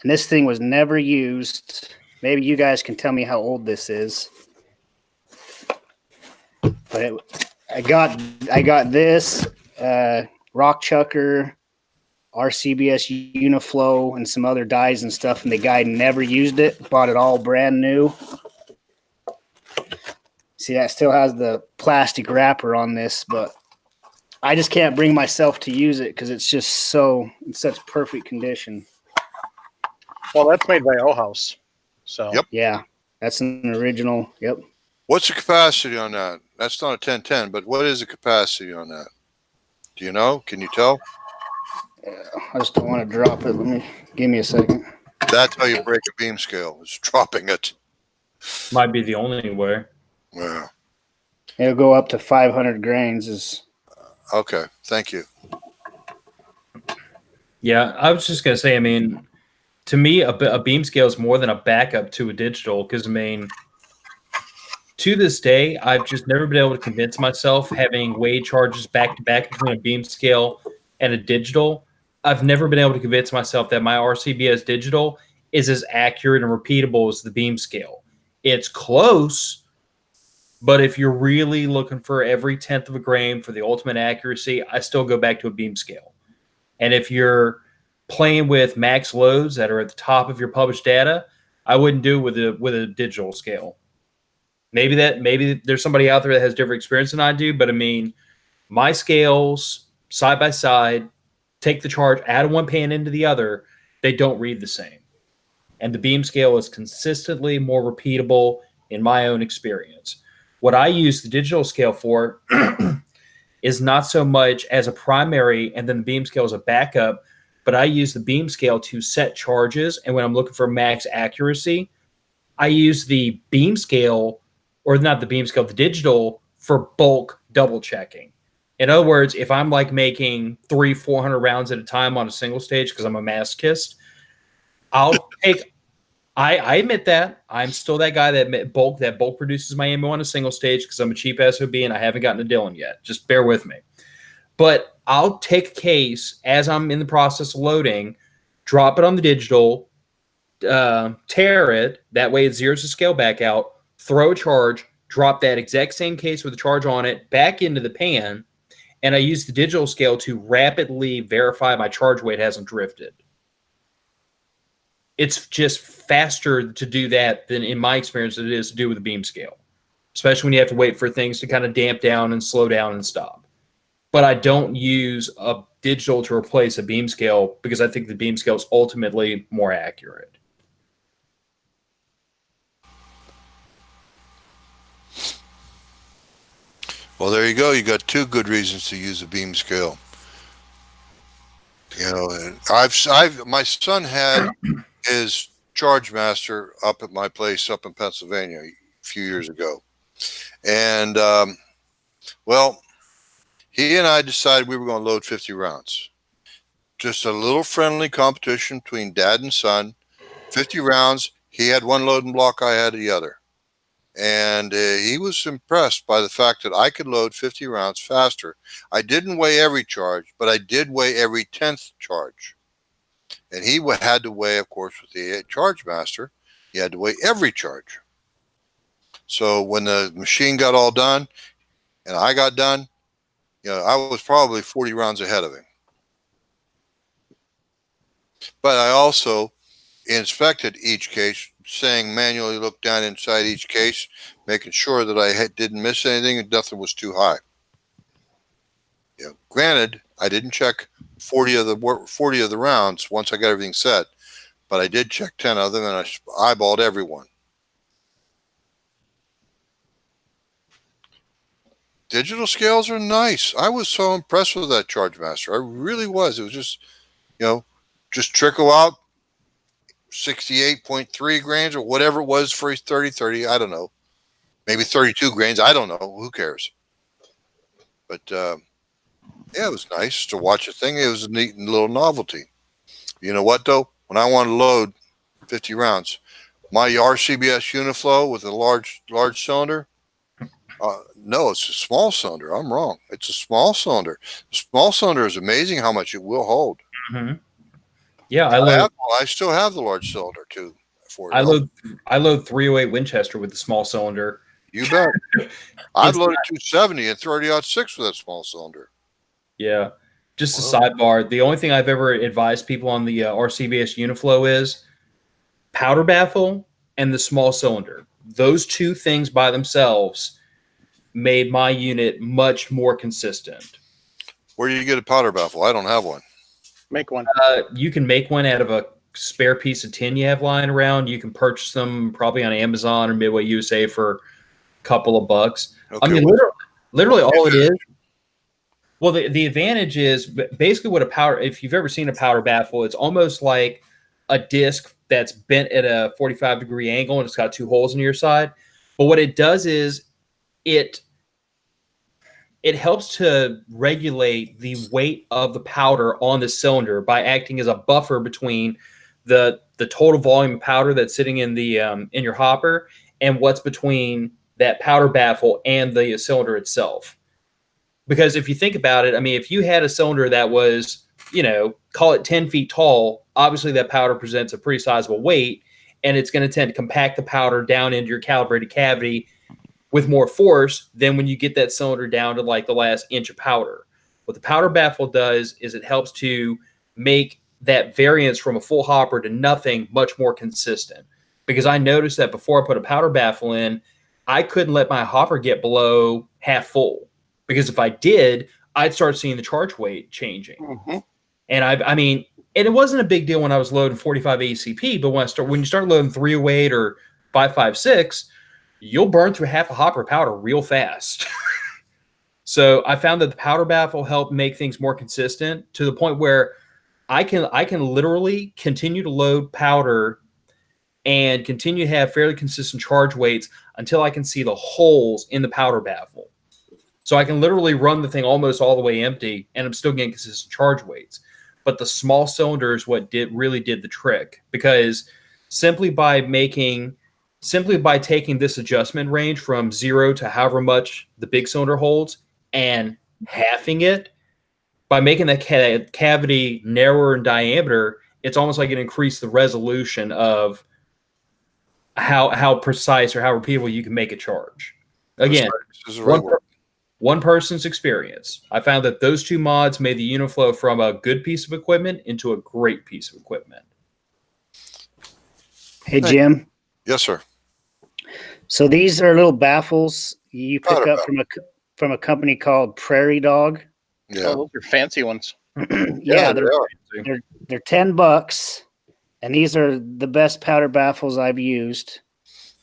And this thing was never used. Maybe you guys can tell me how old this is. But I got this Rock Chucker, RCBS Uniflow, and some other dies and stuff, and the guy never used it. Bought it all brand new. See, that still has the plastic wrapper on this, but I just can't bring myself to use it because it's just in such perfect condition. Well, that's made by O-House. So Yep. Yeah, that's an original. Yep. What's the capacity on that? That's not a 1010, but what is the capacity on that? Do you know? Can you tell? I just don't want to drop it. Give me a second. That's how you break a beam scale, is dropping it. Might be the only way. Yeah. It'll go up to 500 grains. Okay. Thank you. Yeah, I was just gonna say. I mean, to me, a beam scale is more than a backup to a digital. Because I mean, to this day, I've just never been able to convince myself having weight charges back to back between a beam scale and a digital. I've never been able to convince myself that my RCBS digital is as accurate and repeatable as the beam scale. It's close, but if you're really looking for every 1/10 of a grain for the ultimate accuracy, I still go back to a beam scale. And if you're playing with max loads that are at the top of your published data, I wouldn't do it with a digital scale. Maybe there's somebody out there that has different experience than I do, but I mean, my scales side by side, take the charge out of one pan into the other, they don't read the same. And the beam scale is consistently more repeatable in my own experience. What I use the digital scale for is not so much as a primary and then the beam scale as a backup, but I use the beam scale to set charges. And when I'm looking for max accuracy, I use the beam scale, or not the beam scale, the digital, for bulk double checking. In other words, if I'm like making 300-400 rounds at a time on a single stage because I'm a masochist, I admit that I'm still that guy that bulk produces my ammo on a single stage because I'm a cheap SOB and I haven't gotten to Dillon yet. Just bear with me. But I'll take a case as I'm in the process of loading, drop it on the digital, tear it. That way it zeroes the scale back out, throw a charge, drop that exact same case with a charge on it back into the pan, and I use the digital scale to rapidly verify my charge weight hasn't drifted. It's just faster to do that than, in my experience, it is to do with a beam scale, especially when you have to wait for things to kind of damp down and slow down and stop. But I don't use a digital to replace a beam scale because I think the beam scale is ultimately more accurate. Well, there you go. You got two good reasons to use a beam scale. You know, and my son had his Charge Master up at my place up in Pennsylvania a few years ago, and well, he and I decided we were going to load 50 rounds. Just a little friendly competition between dad and son. 50 rounds. He had one loading block. I had the other. And he was impressed by the fact that I could load 50 rounds faster. I didn't weigh every charge, but I did weigh every 10th charge. And he had to weigh, of course, with the Charge Master, he had to weigh every charge. So when the machine got all done and I got done, you know, I was probably 40 rounds ahead of him. But I also inspected each case, saying manually look down inside each case, making sure that I didn't miss anything and nothing was too high. You know, granted, I didn't check 40 of the rounds once I got everything set, but I did check 10 of them and I eyeballed everyone. Digital scales are nice. I was so impressed with that Charge Master. I really was. It was just, you know, just trickle out 68.3 grains or whatever it was for his 30-30. I don't know. Maybe 32 grains. I don't know. Who cares? But yeah, it was nice to watch a thing. It was a neat little novelty. You know what, though? When I want to load 50 rounds, my RCBS Uniflow with a large cylinder, no, it's a small cylinder. I'm wrong. It's a small cylinder. The small cylinder is amazing how much it will hold. Mm-hmm. Yeah, I still have the large cylinder too. I load 308 Winchester with the small cylinder. You bet. I've loaded 270 and 30-06 with that small cylinder. Yeah. Just a sidebar. The only thing I've ever advised people on the RCBS Uniflow is powder baffle and the small cylinder. Those two things by themselves made my unit much more consistent. Where do you get a powder baffle? I don't have one. Make one. You can make one out of a spare piece of tin you have lying around. You can purchase them probably on Amazon or Midway USA for a couple of bucks. Okay, I mean, literally all it is. Well, the advantage is basically what a powder, if you've ever seen a powder baffle, it's almost like a disc that's bent at a 45-degree angle and it's got two holes in your side. But what it does is it helps to regulate the weight of the powder on the cylinder by acting as a buffer between the total volume of powder that's sitting in the in your hopper and what's between that powder baffle and the cylinder itself. Because if you think about it, I mean, if you had a cylinder that was, you know, call it 10 feet tall, obviously that powder presents a pretty sizable weight, and it's going to tend to compact the powder down into your calibrated cavity with more force than when you get that cylinder down to like the last inch of powder. What the powder baffle does is it helps to make that variance from a full hopper to nothing much more consistent. Because I noticed that before I put a powder baffle in, I couldn't let my hopper get below half full. Because if I did, I'd start seeing the charge weight changing. Mm-hmm. And I mean, and it wasn't a big deal when I was loading 45 ACP, but when you start loading 308 or 556, you'll burn through half a hopper of powder real fast. So I found that the powder baffle helped make things more consistent to the point where I can literally continue to load powder and continue to have fairly consistent charge weights until I can see the holes in the powder baffle. So I can literally run the thing almost all the way empty, and I'm still getting consistent charge weights. But the small cylinder is what really did the trick, because simply by taking this adjustment range from 0 to however much the big cylinder holds and halving it, by making that cavity narrower in diameter, it's almost like it increased the resolution of how precise or how repeatable you can make a charge. Again, This is the right word. one person's experience. I found that those two mods made the Uniflow from a good piece of equipment into a great piece of equipment. Hey, Jim. Yes, sir. So these are little baffles you pick Powder up from a company called Prairie Dog. Yeah. Oh, those are fancy ones. Yeah, they are. they're $10, and these are the best powder baffles I've used.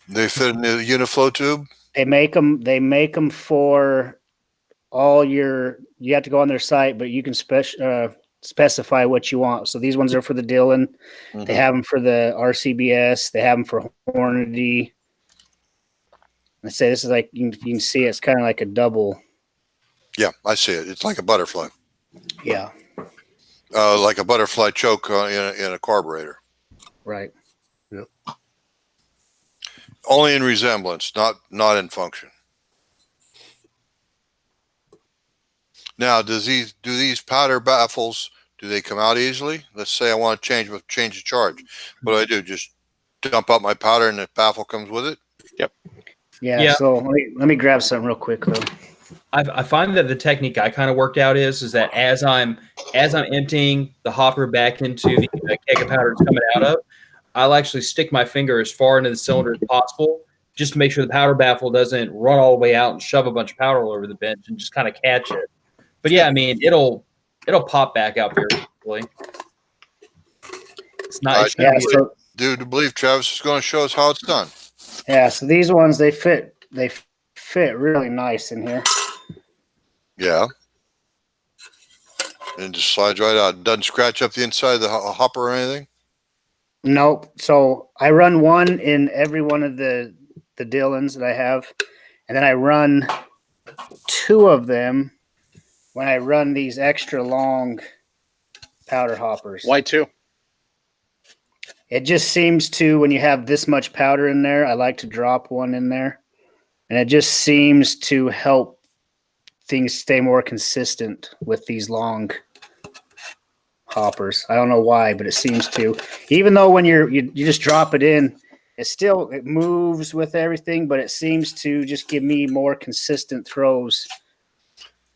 They fit in the Uniflow tube. They make them for all your. You have to go on their site, but you can specify what you want. So these ones are for the Dillon. Mhm. They have them for the RCBS. They have them for Hornady. I say this is like you can see it's kind of like a double. Yeah, I see it. It's like a butterfly, Yeah, like a butterfly choke in a carburetor. right. Only in resemblance, not in function. Now, do these powder baffles, do they come out easily? Let's say I want to change the charge. What do I do? Just dump out my powder and the baffle comes with it? Yeah. So let me grab something real quick though. I find that the technique I kind of worked out is that as I'm emptying the hopper back into the keg of powder it's coming out of, I'll actually stick my finger as far into the cylinder as possible, just to make sure the powder baffle doesn't run all the way out and shove a bunch of powder all over the bench, and just kind of catch it. But yeah, I mean, it'll pop back out very quickly. It's not. To believe Travis is going to show us how it's done. Yeah, so these ones they fit really nice in here. Yeah. And it just slides right out. Doesn't scratch up the inside of the hopper or anything? Nope. So I run one in every one of the Dillons that I have, and then I run two of them when I run these extra long powder hoppers. Why two? It just seems to, when you have this much powder in there, I like to drop one in there. And it just seems to help things stay more consistent with these long hoppers. I don't know why, but it seems to. Even though when you just drop it in, it moves with everything, but it seems to just give me more consistent throws.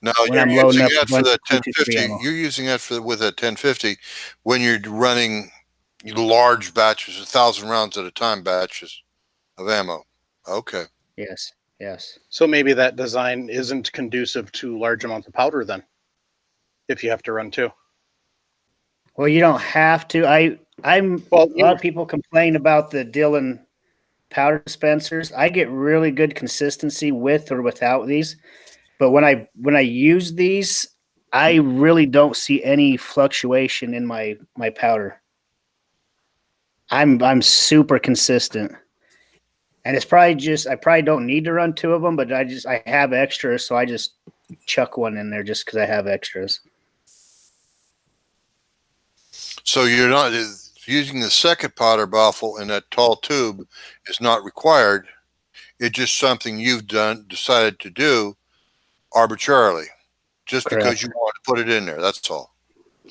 No, when you're I'm loading using up that for the a bunch of 1050. ammo. You're using that with a 1050 when you're running large batches, 1,000 rounds at a time batches of ammo. Okay. Yes. So maybe that design isn't conducive to large amounts of powder then, if you have to run two. Well, you don't have to. A lot of people complain about the Dillon powder dispensers. I get really good consistency with or without these, but when I use these, I really don't see any fluctuation in my powder. I'm super consistent, and it's probably just I probably don't need to run two of them, but I have extras, so I just chuck one in there just because I have extras. So you're not using the second powder baffle in that tall tube is not required. It's just something you've decided to do arbitrarily, just Correct. because you want to put it in there. That's all.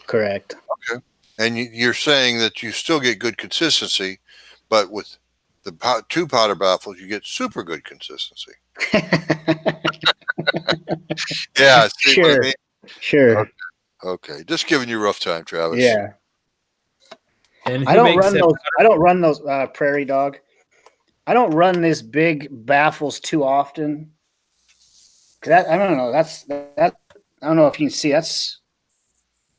Correct. Okay. And you're saying that you still get good consistency, but with the two powder baffles, you get super good consistency. Yeah. See what I mean? Sure. Okay. Just giving you a rough time, Travis. Yeah. And I don't run those Prairie Dog. I don't run this big baffles too often. Cause I don't know. That I don't know if you can see. That's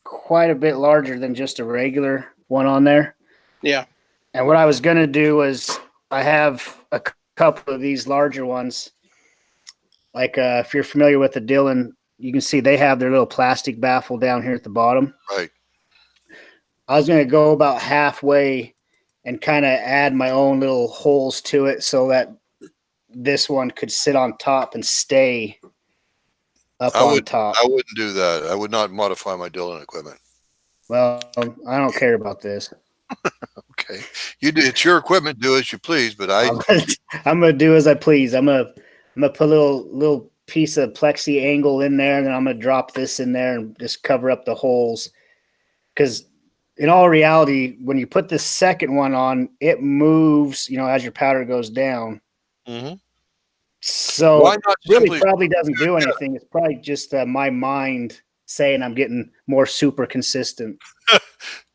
quite a bit larger than just a regular one on there. Yeah. And what I was gonna do was I have a couple of these larger ones. Like if you're familiar with the Dillon, you can see they have their little plastic baffle down here at the bottom. Right. I was going to go about halfway and kind of add my own little holes to it so that this one could sit on top and stay up on top. I wouldn't do that. I would not modify my Dillon equipment. Well, I don't care about this. Okay. You do. It's your equipment. Do as you please, but I'm going to do as I please. I'm going to put little piece of plexi angle in there, and then I'm going to drop this in there and just cover up the holes. Because in all reality, when you put the second one on, it moves, as your powder goes down. Mm-hmm. So Why not really simply probably doesn't do anything. It's probably just my mind saying I'm getting more super consistent.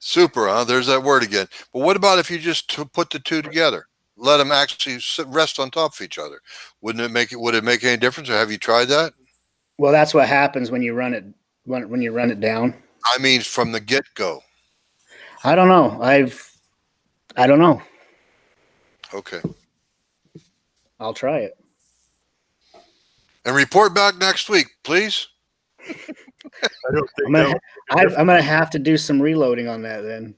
super, huh? There's that word again. But what about if you just put the two together? Let them actually rest on top of each other. Would it make any difference, or have you tried that? Well, that's what happens when you run it when you run it down. I mean, from the get-go. I don't know. I don't know. Okay. I'll try it. And report back next week, please. I don't think I'm gonna have to do some reloading on that then.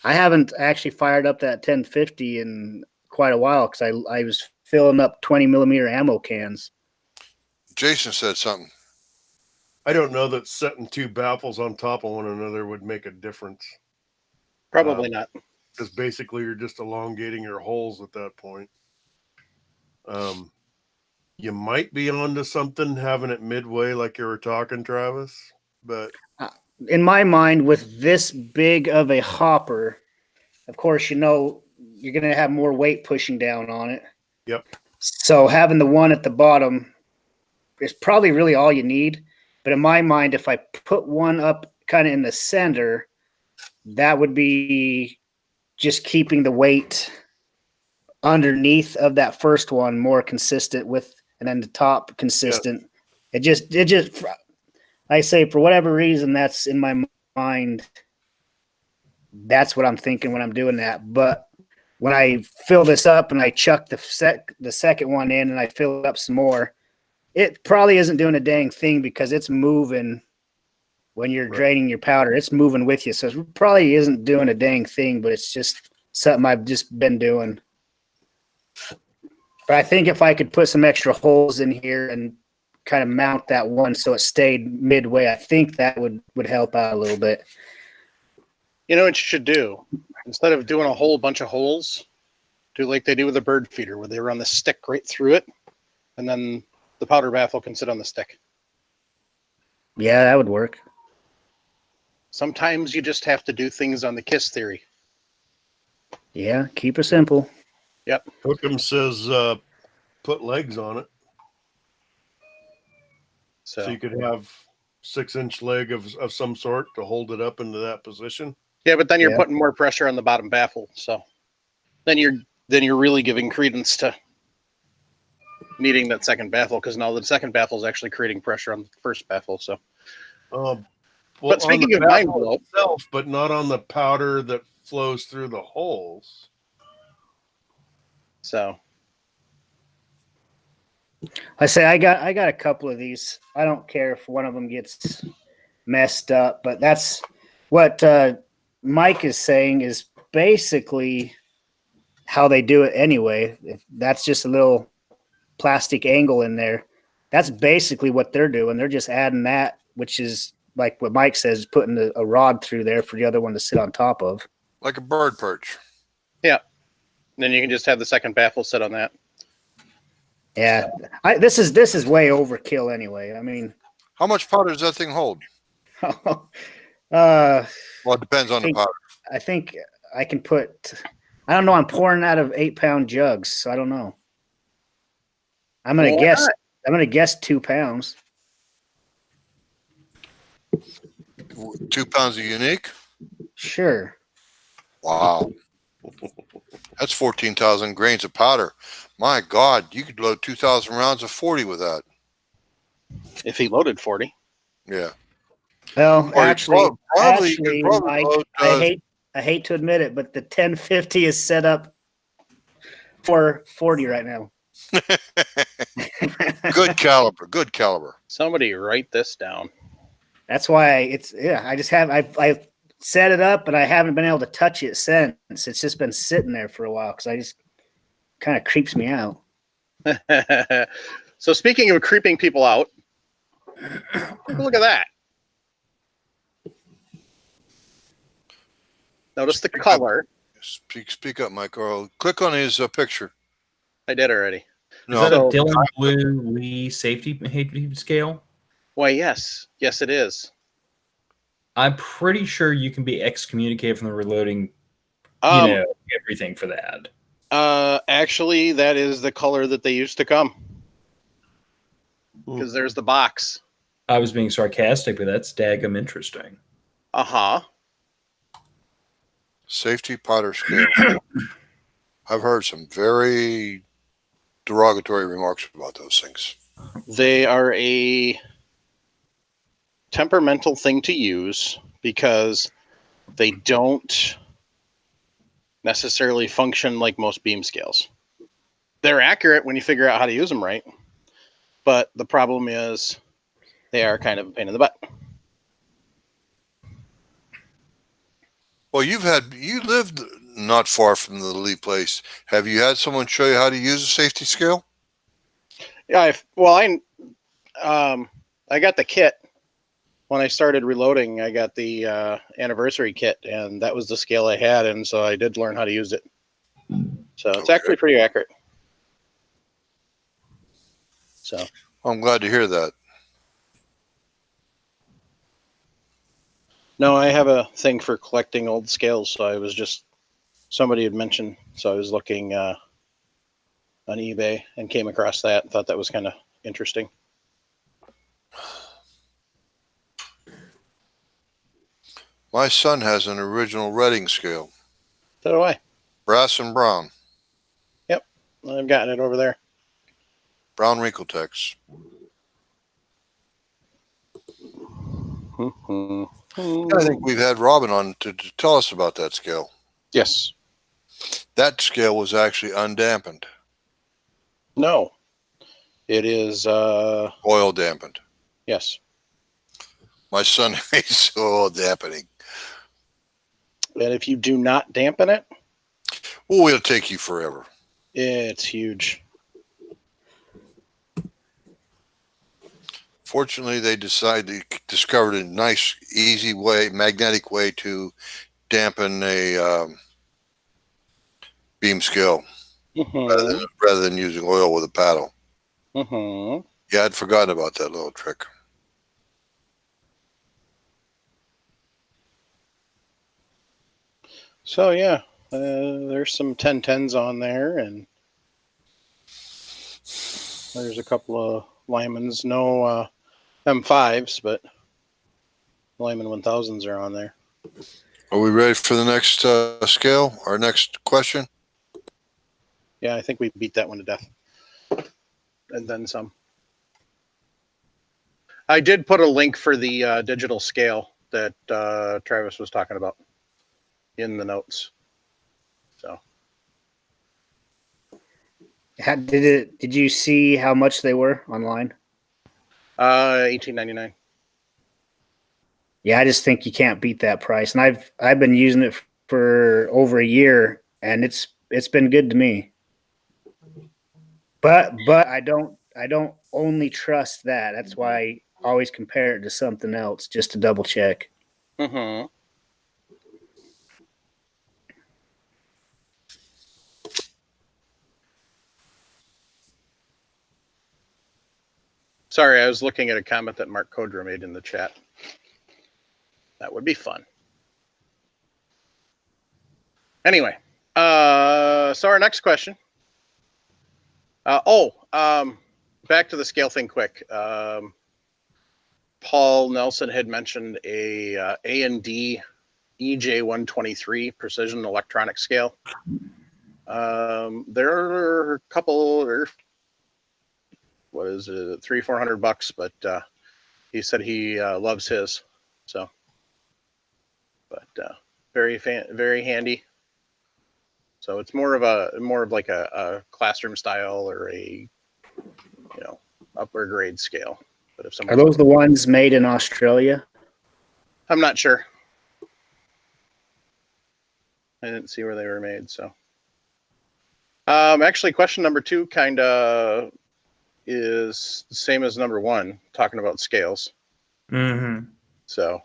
I haven't actually fired up that 1050 in quite a while because I was filling up 20 millimeter ammo cans. Jason said something. I don't know that setting two baffles on top of one another would make a difference. Probably not. Because basically you're just elongating your holes at that point. You might be onto something having it midway like you were talking, Travis, but in my mind, with this big of a hopper, of course, you're going to have more weight pushing down on it. Yep. So having the one at the bottom is probably really all you need. But in my mind, if I put one up kind of in the center, that would be just keeping the weight underneath of that first one more consistent with, and then the top consistent. Yep. It just, I say for whatever reason, that's in my mind. That's what I'm thinking when I'm doing that. But when I fill this up and I chuck the second one in and I fill it up some more, it probably isn't doing a dang thing because it's moving when you're draining your powder. It's moving with you. So it probably isn't doing a dang thing, but it's just something I've just been doing. But I think if I could put some extra holes in here and kind of mount that one so it stayed midway, I think that would help out a little bit. You know what you should do? Instead of doing a whole bunch of holes, do like they do with a bird feeder, where they run the stick right through it, and then the powder baffle can sit on the stick. Yeah, that would work. Sometimes you just have to do things on the KISS theory. Yeah, keep it simple. Yep. Hookham says put legs on it. So you could have 6-inch leg of some sort to hold it up into that position. Yeah, but then you're putting more pressure on the bottom baffle. So then you're really giving credence to needing that second baffle, because now the second baffle is actually creating pressure on the first baffle. So but speaking of mind blow itself, but not on the powder that flows through the holes. So I say I got a couple of these. I don't care if one of them gets messed up, but that's what Mike is saying is basically how they do it anyway. If that's just a little plastic angle in there. That's basically what they're doing. They're just adding that, which is like what Mike says, putting a rod through there for the other one to sit on top of. Like a bird perch. Yeah. Then you can just have the second baffle sit on that. Yeah. This is way overkill anyway. I mean, how much powder does that thing hold? Well, it depends on the powder. I think I can put, I don't know. I'm pouring out of 8-pound jugs, so I don't know. I'm going to guess 2 pounds. 2 pounds of unique? Sure. Wow. That's 14,000 grains of powder. My God, you could load 2,000 rounds of 40 with that. If he loaded 40. Yeah. Well, actually, Mike, I hate to admit it, but the 1050 is set up for 40 right now. Good caliber. Somebody write this down. That's why I just have I set it up, but I haven't been able to touch it since. It's just been sitting there for a while because I just kind of creeps me out. So speaking of creeping people out, look at that. Notice the color. Speak up, Mike. Or click on his picture. I did already. Is that a So- Dillon Blue Lee safety scale? Why, yes. Yes, it is. I'm pretty sure you can be excommunicated from the reloading, everything for that. Actually, that is the color that they used to come. Because there's the box. I was being sarcastic, but that's daggum interesting. Uh-huh. Safety Potter scale. I've heard some very derogatory remarks about those things. They are a temperamental thing to use because they don't necessarily function like most beam scales. They're accurate when you figure out how to use them right, but the problem is they are kind of a pain in the butt. Well, you lived not far from the Lee place. Have you had someone show you how to use a safety scale? Yeah, I got the kit when I started reloading. I got the anniversary kit, and that was the scale I had, and so I did learn how to use it. So it's Okay. actually pretty accurate. So I'm glad to hear that. no, I have a thing for collecting old scales. So I was just somebody had mentioned, so I was looking on eBay and came across that and thought that was kind of interesting. My son has an original Reading scale, So do I. brass and brown, I've gotten it over there. brown Wrinkletex. I think we've had Robin on to tell us about that scale. Yes. That scale was actually undampened, No. It is. oil dampened. Yes. My son hates oil dampening. And if you do not dampen it, Oh, it'll take you forever. it's huge. Fortunately, they discovered a nice, easy way, magnetic way to dampen a beam scale Mm-hmm. rather than using oil with a paddle. Mm-hmm. Yeah, I'd forgotten about that little trick. So yeah, there's some 1010s on there, and there's a couple of Lyman's. No M5s, but Lyman 1000s are on there. Are we ready for the next scale? Our next question? Yeah, I think we beat that one to death, and then some. I did put a link for the digital scale that Travis was talking about in the notes. So Did you see how much they were online? $18.99. Yeah, I just think you can't beat that price. And I've been using it for over a year, and it's been good to me. But I don't only trust that. That's why I always compare it to something else just to double check. Mm-hmm. Sorry, I was looking at a comment that Mark Kodra made in the chat. That would be fun. Anyway, so our next question. Back to the scale thing quick. Paul Nelson had mentioned a A&D EJ123 precision electronic scale. There are a couple, or what is it, $300-400, but he said he loves his. So, but very handy. So it's more of like a classroom style or a upper grade scale. But if Are those the ones made in Australia? I'm not sure. I didn't see where they were made. So, actually, question number 2 kind of is the same as number 1, talking about scales. Mm-hmm. So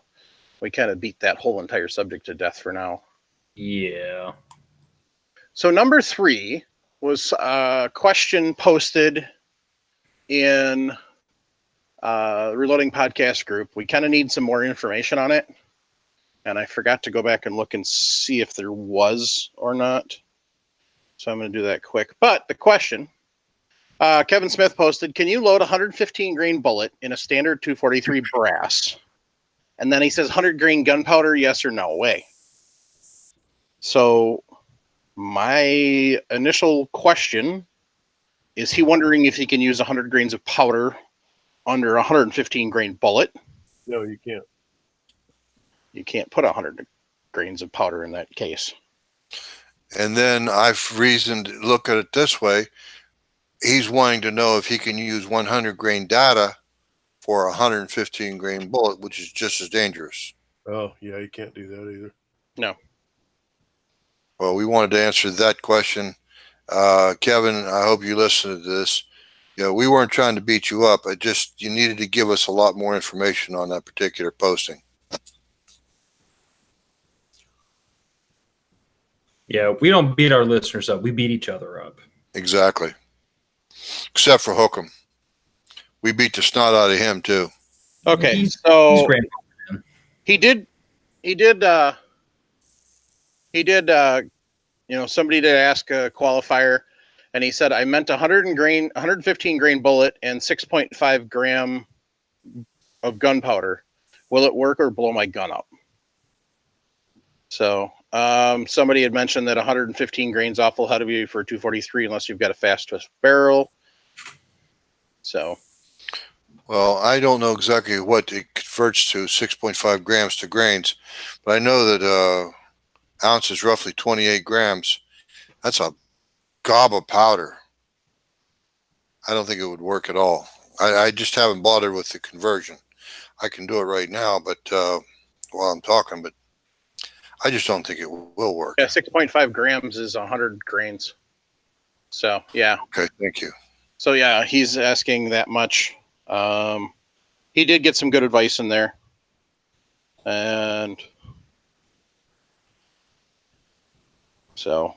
we kind of beat that whole entire subject to death for now. Yeah. So number 3 was a question posted in Reloading Podcast group. We kind of need some more information on it. And I forgot to go back and look and see if there was or not. So I'm going to do that quick. But the question, Kevin Smith posted, can you load a 115 grain bullet in a standard 243 brass? And then he says 100 grain gunpowder, yes or no way. So my initial question is he wondering if he can use 100 grains of powder under a 115 grain bullet? No, you can't. You can't put 100 grains of powder in that case. And then I've reasoned, look at it this way. He's wanting to know if he can use 100 grain data for a 115 grain bullet, which is just as dangerous. Oh, yeah, you can't do that either. No. Well, we wanted to answer that question. Kevin, I hope you listened to this. We weren't trying to beat you up. You needed to give us a lot more information on that particular posting. Yeah, we don't beat our listeners up. We beat each other up. Exactly. Except for Hookem. We beat the snot out of him, too. Okay, He's so great. he did, somebody did ask a qualifier, and he said, I meant 115 grain bullet and 6.5 gram of gunpowder. Will it work or blow my gun up? So somebody had mentioned that 115 grains awful heavy for 243 unless you've got a fast twist barrel. So, well, I don't know exactly what it converts to, 6.5 grams to grains, but I know that ounce is roughly 28 grams. That's a gob of powder. I don't think it would work at all. I just haven't bothered with the conversion. I can do it right now, but while I'm talking, but I just don't think it will work. yeah, 6.5 grams is 100 grains. So, yeah. Okay, thank you. So, yeah, he's asking that much. He did get some good advice in there. And so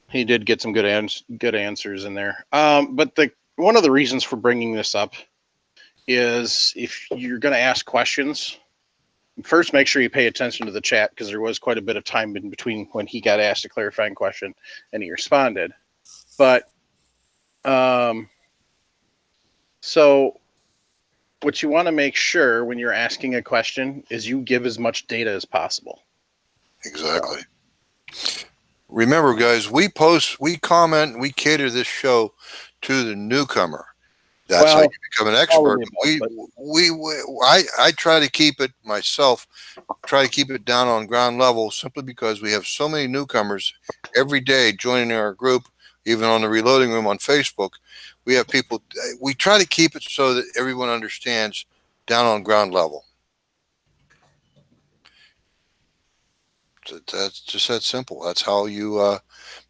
he did get some good answers in there. But one of the reasons for bringing this up is if you're going to ask questions, first make sure you pay attention to the chat, because there was quite a bit of time in between when he got asked a clarifying question and he responded. But so what you want to make sure when you're asking a question is you give as much data as possible. Exactly. Remember, guys, we post, we comment, we cater this show to the newcomer. That's how you become an expert. I try to keep it myself, try to keep it down on ground level, simply because we have so many newcomers every day joining our group, even on the Reloading Room on Facebook. We have people, we try to keep it so that everyone understands down on ground level. So that's just that simple. That's how you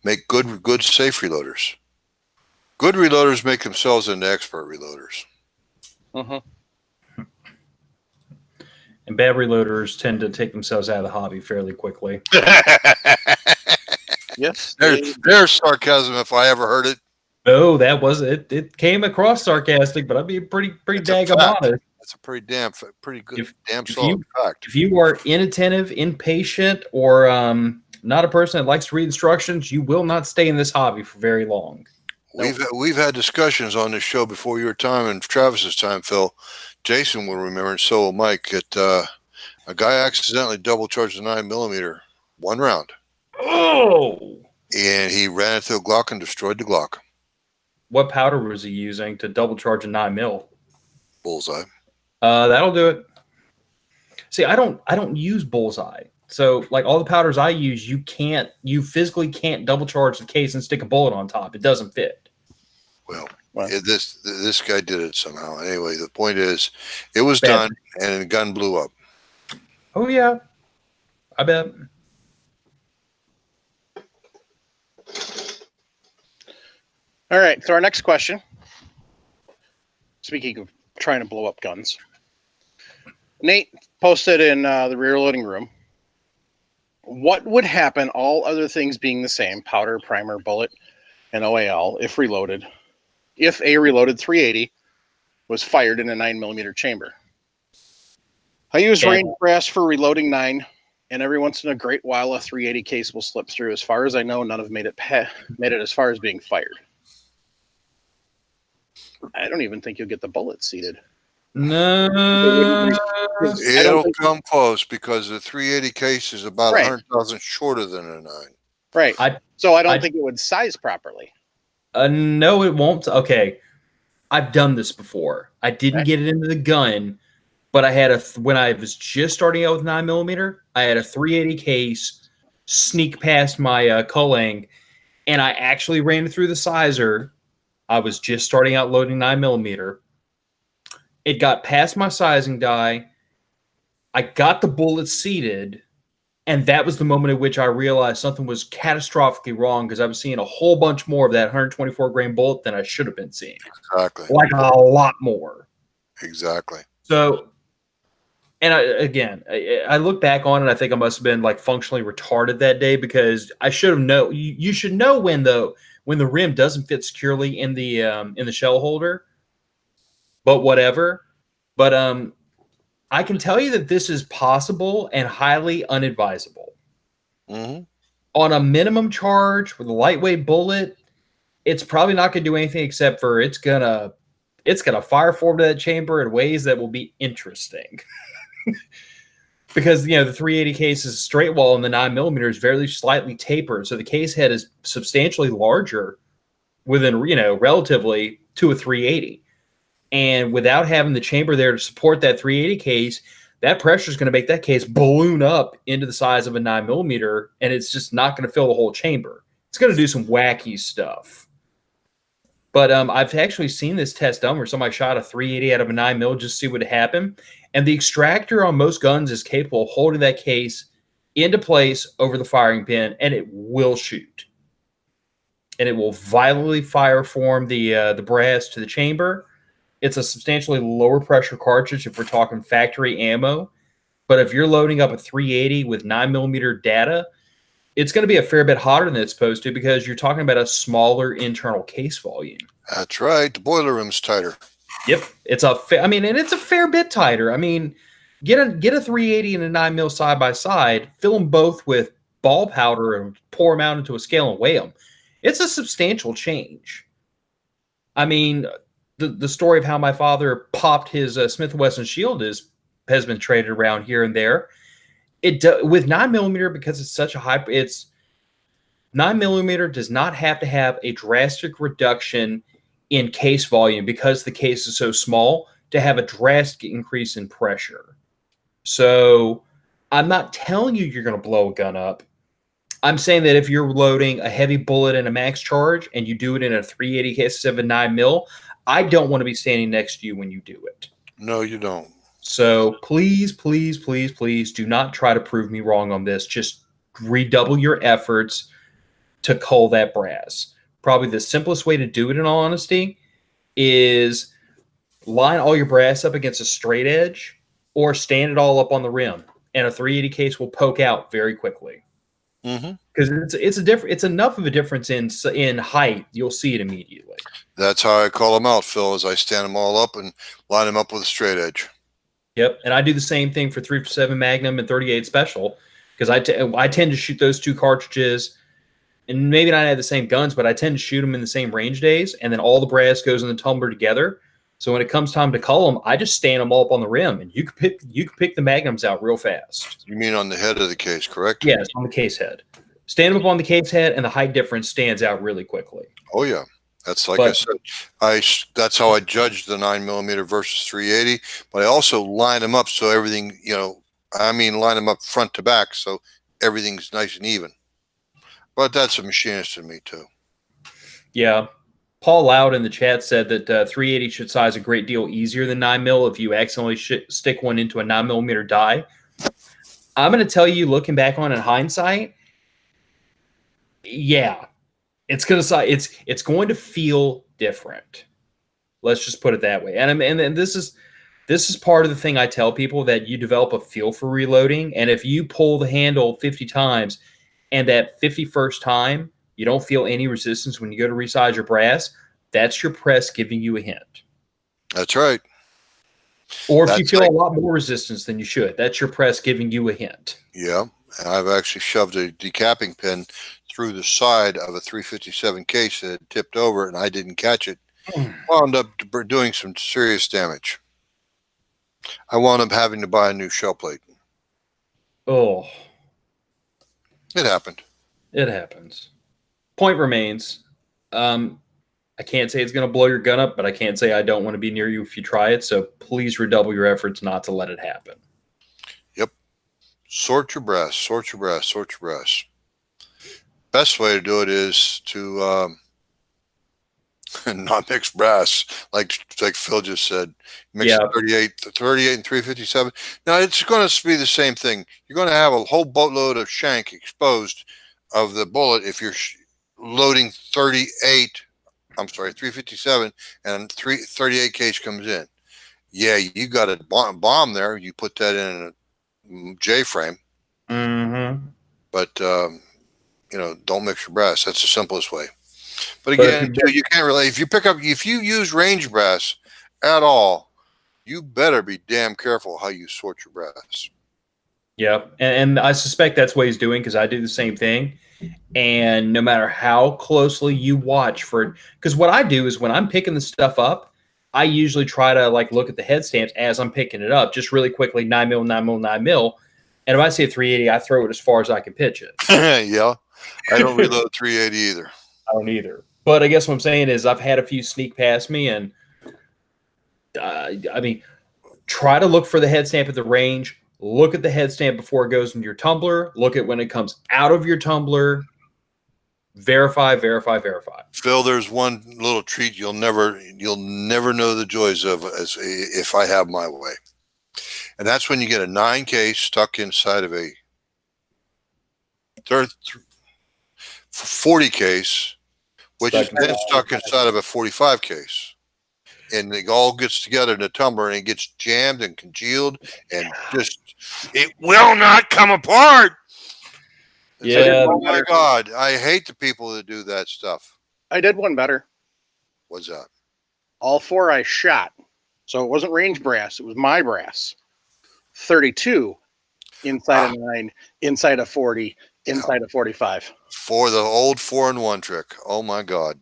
make good, safe reloaders. Good reloaders make themselves into expert reloaders. Mm-hmm. And bad reloaders tend to take themselves out of the hobby fairly quickly. Yes. There's sarcasm if I ever heard it. No, that was it. It came across sarcastic, but I'd be pretty daggum honest. That's a pretty good, If solid fact. If you are inattentive, impatient, or not a person that likes to read instructions, you will not stay in this hobby for very long. We've had discussions on this show before your time and Travis's time, Phil. Jason will remember, and so will Mike, that a guy accidentally double charged a 9mm one round. Oh! And he ran it through a Glock and destroyed the Glock. What powder was he using to double charge a 9mm? Bullseye. That'll do it. See, I don't use Bullseye. So, like, all the powders I use, you physically can't double charge the case and stick a bullet on top. It doesn't fit. Well, this guy did it somehow. Anyway, the point is, it was done, and the gun blew up. Oh yeah, I bet. All right. So our next question. Speaking of trying to blow up guns, Nate posted in the Reloading Room. What would happen, all other things being the same, powder, primer, bullet, and OAL if a reloaded 380 was fired in a 9mm chamber. I use range brass for reloading 9, and every once in a great while a 380 case will slip through. As far as I know, none have made it as far as being fired. I don't even think you'll get the bullet seated. No, It'll come close because the 380 case is about 100,000 shorter than a 9. Right. So I don't think it would size properly. No, it won't. Okay, I've done this before. I didn't get it into the gun, but I had when I was just starting out with 9mm, I had a 380 case sneak past my culling, and I actually ran it through the sizer. I was just starting out loading 9mm. It got past my sizing die. I got the bullet seated, and that was the moment at which I realized something was catastrophically wrong because I was seeing a whole bunch more of that 124 grain bullet than I should have been seeing. Exactly. Like a lot more. Exactly. So, and I look back on it, I think I must have been like functionally retarded that day because I should have known. You should know when the rim doesn't fit securely in the shell holder. But whatever. But I can tell you that this is possible and highly unadvisable. Mm-hmm. On a minimum charge with a lightweight bullet, it's probably not going to do anything except for it's gonna fire forward to that chamber in ways that will be interesting. Because the 380 case is straight wall and the 9mm is very slightly tapered, so the case head is substantially larger within relatively to a 380. And without having the chamber there to support that 380 case, that pressure is going to make that case balloon up into the size of a 9mm, and it's just not going to fill the whole chamber. It's going to do some wacky stuff. But I've actually seen this test done where somebody shot a 380 out of a 9mm just to see what would happen. And the extractor on most guns is capable of holding that case into place over the firing pin, and it will shoot. And it will violently fire form the brass to the chamber. It's a substantially lower pressure cartridge if we're talking factory ammo. But if you're loading up a 380 with 9mm data, it's going to be a fair bit hotter than it's supposed to because you're talking about a smaller internal case volume. That's right. The boiler room's tighter. Yep. It's a fair bit tighter. I mean, get a 380 and a 9mm side by side, fill them both with ball powder and pour them out into a scale and weigh them. It's a substantial change. I mean, the story of how my father popped his Smith & Wesson shield has been traded around here and there. With 9mm, because it's such a high, 9mm does not have to have a drastic reduction in case volume because the case is so small to have a drastic increase in pressure. So I'm not telling you you're going to blow a gun up. I'm saying that if you're loading a heavy bullet in a max charge and you do it in a 380 case of a 9mm, I don't want to be standing next to you when you do it. No, you don't. So please, please, please, please do not try to prove me wrong on this. Just redouble your efforts to cull that brass. Probably the simplest way to do it, in all honesty, is line all your brass up against a straight edge or stand it all up on the rim, and a 380 case will poke out very quickly. Because it's enough of a difference in height, you'll see it immediately. That's how I call them out, Phil, is I stand them all up and line them up with a straight edge. Yep, and I do the same thing for 357 Magnum and 38 Special because I tend to shoot those two cartridges, and maybe not have the same guns, but I tend to shoot them in the same range days, and then all the brass goes in the tumbler together. So when it comes time to cull them, I just stand them all up on the rim, and you can pick the Magnums out real fast. You mean on the head of the case, correct? Yes, on the case head. Stand them up on the case head, and the height difference stands out really quickly. Oh yeah, that's I said. That's how I judge the 9mm versus 380. But I also line them up so everything, line them up front to back so everything's nice and even. But that's a machinist in me too. Yeah. Paul Loud in the chat said that 380 should size a great deal easier than 9mm if you accidentally stick one into a 9mm die. I'm going to tell you, looking back on it in hindsight, yeah, it's going to feel different. Let's just put it that way. And this is part of the thing I tell people, that you develop a feel for reloading. And if you pull the handle 50 times and that 51st time you don't feel any resistance when you go to resize your brass, that's your press giving you a hint. That's right. Or if you feel a lot more resistance than you should, that's your press giving you a hint. Yeah. I've actually shoved a decapping pin through the side of a 357 case that had tipped over, and I didn't catch it. Wound up doing some serious damage. I wound up having to buy a new shell plate. Oh. It happened. It happens. Point remains. I can't say it's going to blow your gun up, but I can't say I don't want to be near you if you try it. So please redouble your efforts not to let it happen. Yep. Sort your brass. Sort your brass. Sort your brass. Best way to do it is to not mix brass, like Phil just said. Mix 38 and 357. Now it's going to be the same thing. You're going to have a whole boatload of shank exposed of the bullet if you're loading 357, and 38 case comes in. Yeah, you got a bomb there. You put that in a J frame. Mm-hmm. But don't mix your brass. That's the simplest way. But again, you can't really. If you use range brass at all, you better be damn careful how you sort your brass. Yeah, and I suspect that's what he's doing, because I do the same thing. And no matter how closely you watch for it, because what I do is when I'm picking the stuff up, I usually try to look at the head stamps as I'm picking it up, just really quickly, 9mm, 9mm, 9mm. And if I see a 380, I throw it as far as I can pitch it. Yeah, I don't reload 380 either. I don't either. But I guess what I'm saying is I've had a few sneak past me, and try to look for the head stamp at the range. Look at the head stamp before it goes into your tumbler. Look at when it comes out of your tumbler. Verify, verify, verify. Phil, there's one little treat you'll never know the joys of as if I have my way. And that's when you get a 9 case stuck inside of a 40 case, which is then stuck inside of a 45 case. And it all gets together in the tumbler, and it gets jammed and congealed, and it will not come apart. Yeah. Oh my God. I hate the people that do that stuff. I did one better. What's that? All 4 I shot. So it wasn't range brass. It was my brass. 32 inside of 9, inside of 40, inside of 45. For the old 4-in-1 trick. Oh my God.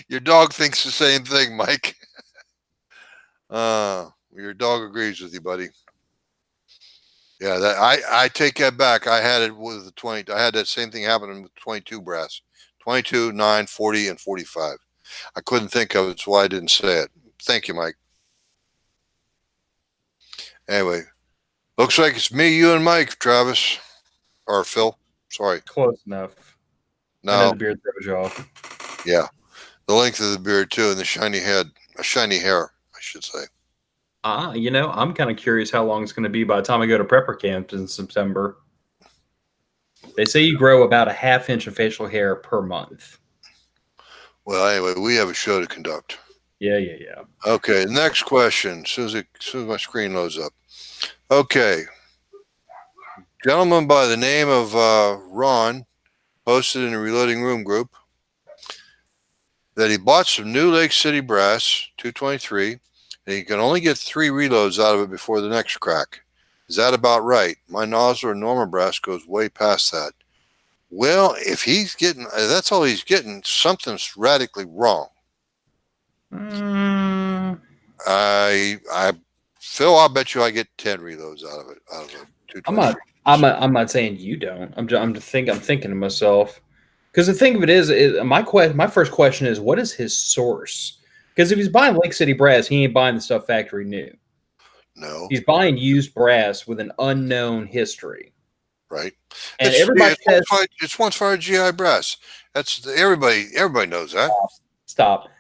Your dog thinks the same thing, Mike. Your dog agrees with you, buddy. Yeah, I take that back. I had it with the 20. I had that same thing happen with 22 brass. 22, 9, 40, and 45. I couldn't think of it, so I didn't say it. Thank you, Mike. Anyway, looks like it's me, you, and Mike, Travis. Or Phil. Sorry. Close enough. No. The beard throws you off. Yeah. The length of the beard, too, and the shiny head. A shiny hair, I should say. I'm kind of curious how long it's going to be by the time I go to prepper camp in September. They say you grow about a ½ inch of facial hair per month. Well, anyway, we have a show to conduct. Yeah. Okay, next question. As soon as my screen loads up. Okay. Gentleman by the name of Ron posted in the Reloading Room group that he bought some new Lake City brass, 223, and he can only get 3 reloads out of it before the next crack. Is that about right? My Nosler Norma brass goes way past that. Well, if he's getting, that's all he's getting, something's radically wrong. Phil, I'll bet you I get 10 reloads out of it. I'm not saying you don't. I'm thinking to myself, because the thing of it is my first question is, what is his source? Because if he's buying Lake City brass, he ain't buying the stuff factory new. No, he's buying used brass with an unknown history. Right, and everybody says it's once fired GI brass. That's everybody knows that. Stop.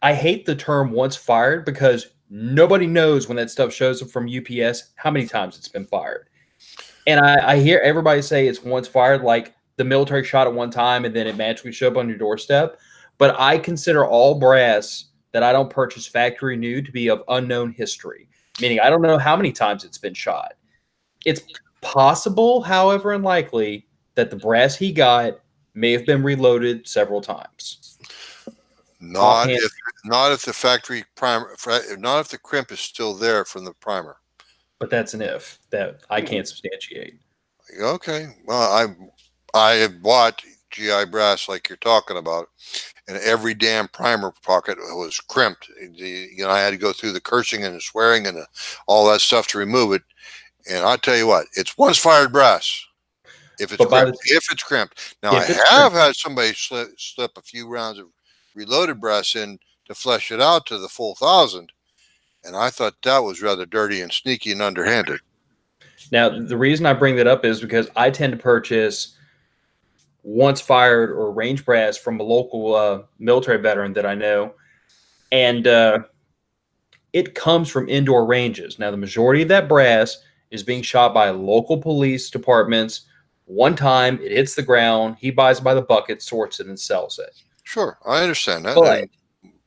I hate the term "once fired" because nobody knows when that stuff shows up from UPS how many times it's been fired. And I hear everybody say it's once fired, like the military shot at one time and then it magically showed up on your doorstep. But I consider all brass that I don't purchase factory new to be of unknown history, meaning I don't know how many times it's been shot. It's possible, however unlikely, that the brass he got may have been reloaded several times. Not Offhand. if the factory primer, not if the crimp is still there from the primer. But that's an if that I can't substantiate. Okay. Well, I have bought GI brass like you're talking about, and every damn primer pocket was crimped. I had to go through the cursing and the swearing and all that stuff to remove it. And I tell you what, it's once fired brass. If it's crimped. Now I have had somebody slip a few rounds of reloaded brass in to flesh it out to the full 1,000, and I thought that was rather dirty and sneaky and underhanded. Now, the reason I bring that up is because I tend to purchase once fired or range brass from a local military veteran that I know, and it comes from indoor ranges. Now, the majority of that brass is being shot by local police departments. One time, it hits the ground. He buys it by the bucket, sorts it, and sells it. Sure, I understand that. But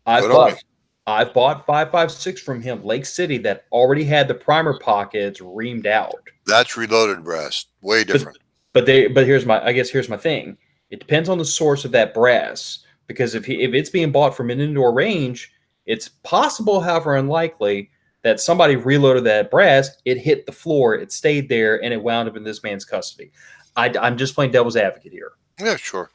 I've bought 5.56 from him, Lake City, that already had the primer pockets reamed out. That's reloaded brass, way different. But here's my thing. It depends on the source of that brass, because if it's being bought from an indoor range, it's possible, however unlikely, that somebody reloaded that brass. It hit the floor, it stayed there, and it wound up in this man's custody. I'm just playing devil's advocate here. Yeah, sure.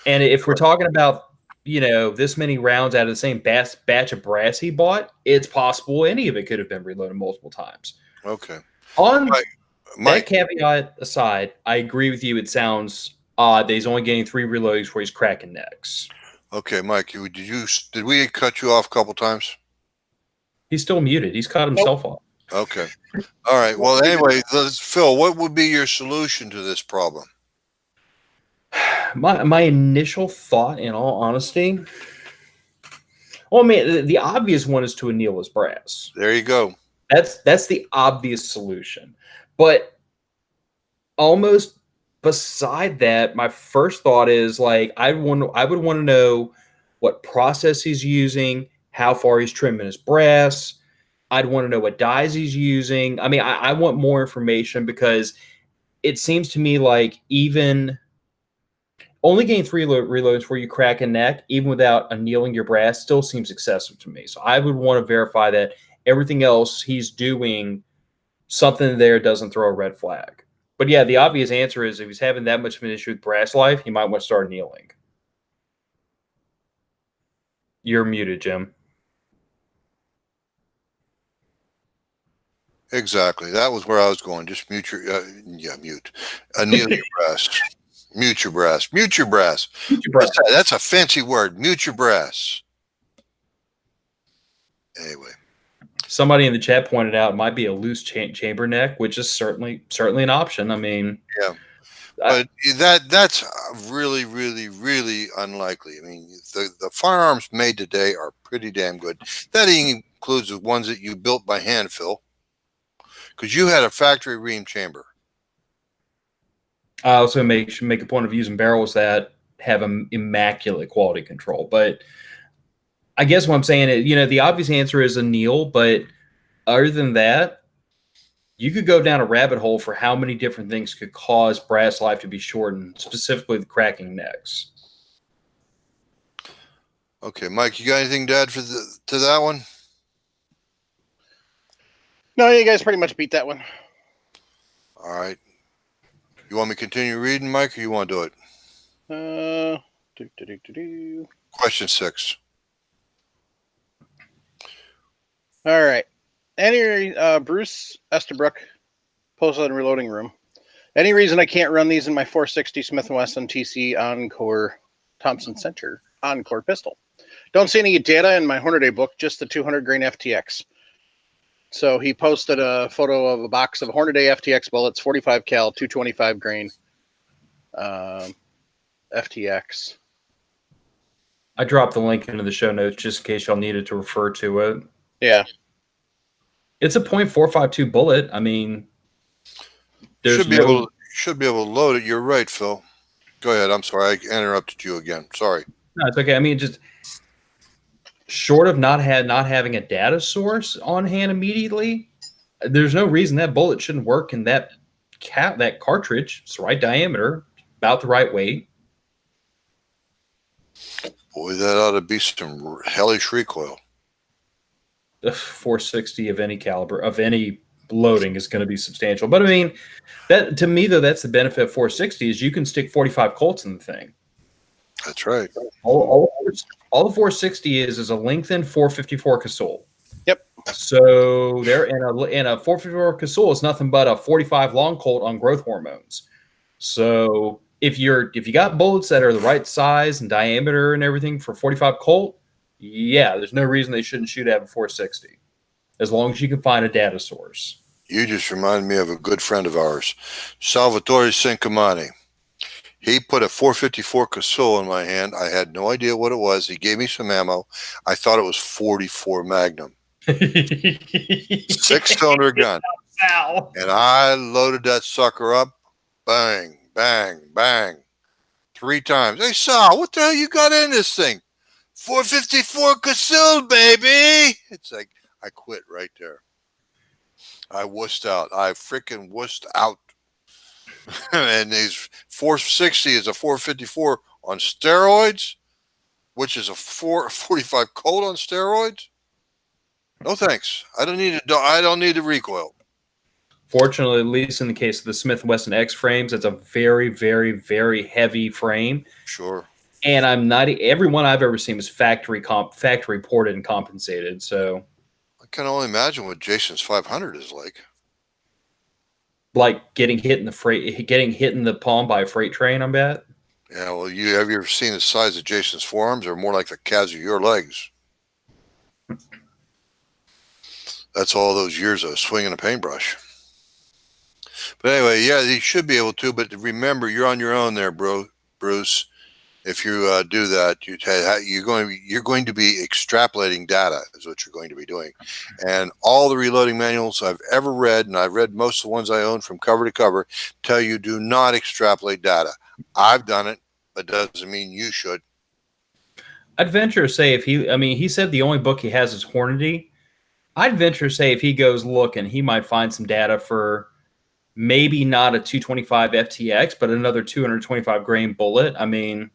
And if we're talking about, this many rounds out of the same batch of brass he bought, it's possible any of it could have been reloaded multiple times. Okay. On that caveat aside, I agree with you. It sounds odd that he's only getting 3 reloadings where he's cracking necks. Okay, Mike, did we cut you off a couple times? He's still muted. He's cut himself off. Okay. All right. Well, anyway, Phil, what would be your solution to this problem? My initial thought, in all honesty, the obvious one is to anneal his brass. There you go. That's the obvious solution. But almost beside that, my first thought is I would want to know what process he's using, how far he's trimming his brass. I'd want to know what dyes he's using. I mean, I want more information, because it seems to me like even only getting 3 reloads where you crack a neck, even without annealing your brass, still seems excessive to me. So I would want to verify that everything else he's doing, something there doesn't throw a red flag. But yeah, the obvious answer is if he's having that much of an issue with brass life, he might want to start annealing. You're muted, Jim. Exactly. That was where I was going. Just mute your mute. Anneal your brass. Mute your brass. Mute your brass. Mute your brass. That's a fancy word. Mute your brass. Anyway. Somebody in the chat pointed out it might be a loose chamber neck, which is certainly an option. I mean, yeah, but that's really, really, really unlikely. I mean, the firearms made today are pretty damn good. That includes the ones that you built by hand, Phil, because you had a factory ream chamber. I also make a point of using barrels that have immaculate quality control. But I guess what I'm saying is, the obvious answer is anneal, but other than that, you could go down a rabbit hole for how many different things could cause brass life to be shortened, specifically the cracking necks. Okay, Mike, you got anything to add to that one? No, you guys pretty much beat that one. All right. You want me to continue reading, Mike, or you want to do it? Question 6. All right. Bruce Estabrook posted in Reloading Room. Any reason I can't run these in my 460 Smith & Wesson TC Encore Thompson Center Encore pistol? Don't see any data in my Hornady book, just the 200 grain FTX. So he posted a photo of a box of Hornady FTX bullets, 45 cal, 225 grain FTX. I dropped the link into the show notes just in case y'all needed to refer to it. Yeah. It's a .452 bullet. I mean, should be able to load it. You're right, Phil. Go ahead. I'm sorry. I interrupted you again. Sorry. No, it's okay. I mean, just short of not having a data source on hand immediately, there's no reason that bullet shouldn't work in that that cartridge. It's the right diameter, about the right weight. Boy, that ought to be some hellish recoil. 460 of any caliber, of any loading, is going to be substantial. But I mean, that to me though, that's the benefit of 460 is you can stick 45 Colts in the thing. That's right. All the 460 is a lengthened 454 Casull. Yep. So there in a 454 Casull is nothing but a 45 long Colt on growth hormones. So if you got bullets that are the right size and diameter and everything for 45 Colt, yeah, there's no reason they shouldn't shoot at a 460, as long as you can find a data source. You just remind me of a good friend of ours, Salvatore Cincamani. He put a 454 Casull in my hand. I had no idea what it was. He gave me some ammo. I thought it was 44 Magnum. 6-cylinder gun. Ow. And I loaded that sucker up. Bang, bang, bang. 3 times. Hey, Sal, what the hell you got in this thing? 454 Casull, baby. It's like, I quit right there. I wussed out. I freaking wussed out. And these 460 is a 454 on steroids, which is a 445 Colt on steroids. No thanks. I don't need the recoil. Fortunately, at least in the case of the Smith & Wesson X frames, it's a very, very, very heavy frame. Sure. And every one I've ever seen was factory ported and compensated. So I can only imagine what Jason's 500 is like. Like getting hit in the palm by a freight train, I bet. Yeah, well, have you ever seen the size of Jason's forearms? Or more like the calves of your legs. That's all those years of swinging a paintbrush. But anyway, yeah, you should be able to. But remember, you're on your own there, Bruce. If you do that, you're going to be extrapolating data, is what you're going to be doing. And all the reloading manuals I've ever read, and I've read most of the ones I own from cover to cover, tell you do not extrapolate data. I've done it, but doesn't mean you should. I'd venture to say he said the only book he has is Hornady. I'd venture to say if he goes looking, he might find some data for maybe not a 225 FTX, but another 225 grain bullet. I mean,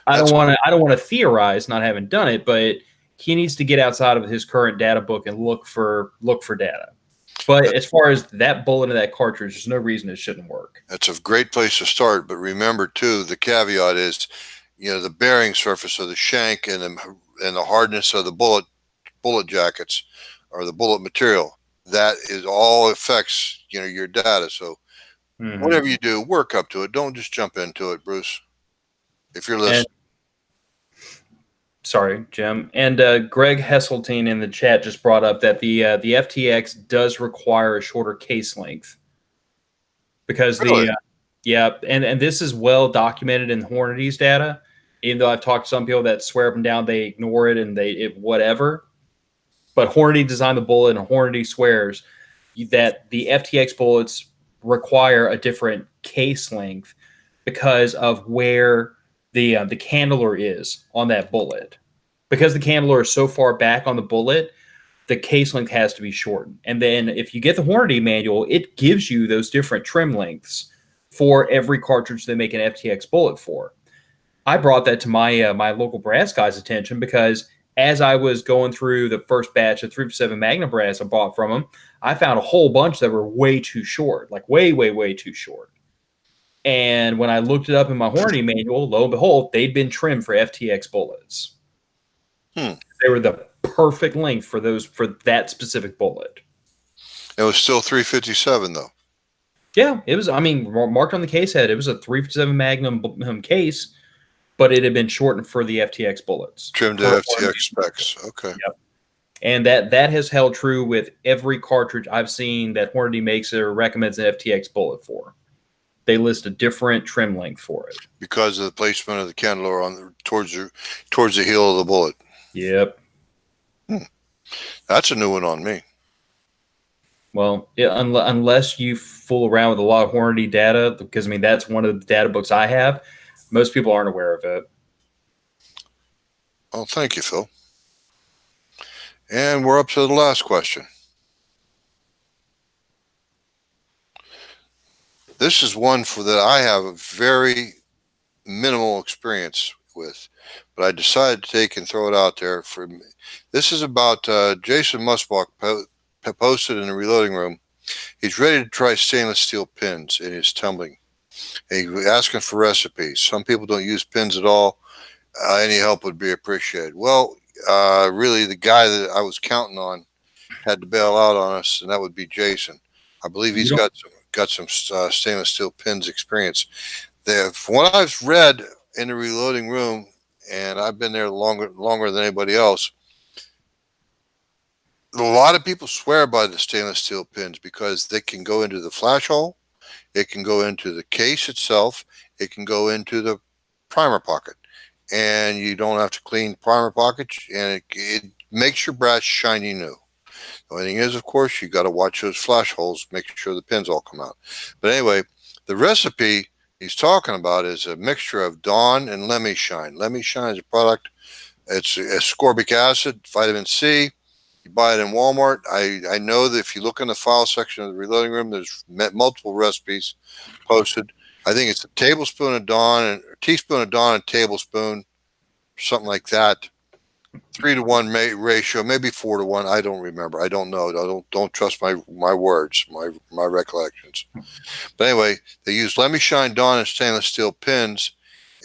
I don't want to theorize, not having done it, but he needs to get outside of his current data book and look for data. But as far as that bullet and that cartridge, there's no reason it shouldn't work. That's a great place to start. But remember, too, the caveat is, the bearing surface of the shank and the hardness of the bullet jackets or the bullet material. That is all affects, your data. So whatever you do, work up to it. Don't just jump into it, Bruce. If you're listening. Sorry, Jim. And Greg Hesseltine in the chat just brought up that the FTX does require a shorter case length because really? and this is well documented in Hornady's data. Even though I've talked to some people that swear up and down they ignore it and whatever. But Hornady designed the bullet, and Hornady swears that the FTX bullets require a different case length because of where the candeler is on that bullet. Because the candeler is so far back on the bullet, the case length has to be shortened. And then if you get the Hornady manual, it gives you those different trim lengths for every cartridge they make an FTX bullet for. I brought that to my my local brass guy's attention because as I was going through the first batch of 357 Magnum brass I bought from him, I found a whole bunch that were way too short, like way, way, way too short. And when I looked it up in my Hornady manual, lo and behold, they'd been trimmed for FTX bullets. They were the perfect length for that specific bullet. It was still 357 though. Yeah, it was. I mean, marked on the case head, it was a 357 Magnum case, but it had been shortened for the FTX bullets. Trimmed to FTX specs. Okay. Yep. And that has held true with every cartridge I've seen that Hornady makes or recommends an FTX bullet for. They list a different trim length for it because of the placement of the candeler towards the heel of the bullet. Yep. That's a new one on me. Well, unless you fool around with a lot of Hornady data, because I mean that's one of the data books I have. Most people aren't aware of it. Oh, thank you, Phil. And we're up to the last question. this is one that I have a very minimal experience with, but I decided to take and throw it out there. This is about Jason Musbach posted in the reloading room. He's ready to try stainless steel pins in his tumbling. And he's asking for recipes. Some people don't use pins at all. Any help would be appreciated. Well, really, the guy that I was counting on had to bail out on us, and that would be Jason. I believe he's got some stainless steel pins experience. From what I've read in the reloading room, and I've been there longer than anybody else, a lot of people swear by the stainless steel pins because they can go into the flash hole, it can go into the case itself, it can go into the primer pocket, and you don't have to clean primer pockets, and it makes your brass shiny new. The only thing is, of course, you got to watch those flash holes, make sure the pins all come out. But anyway, the recipe he's talking about is a mixture of Dawn and Lemmy Shine. Lemmy Shine is a product. It's ascorbic acid, vitamin C. You buy it in Walmart. I know that if you look in the file section of the reloading room, there's multiple recipes posted. I think it's a tablespoon of Dawn and a teaspoon of Dawn and a tablespoon, something like that. 3-to-1 ratio, maybe 4-to-1. I don't remember. I don't know. Don't trust my words, my recollections. But anyway, they use Lemmy Shine, Dawn, and stainless steel pins,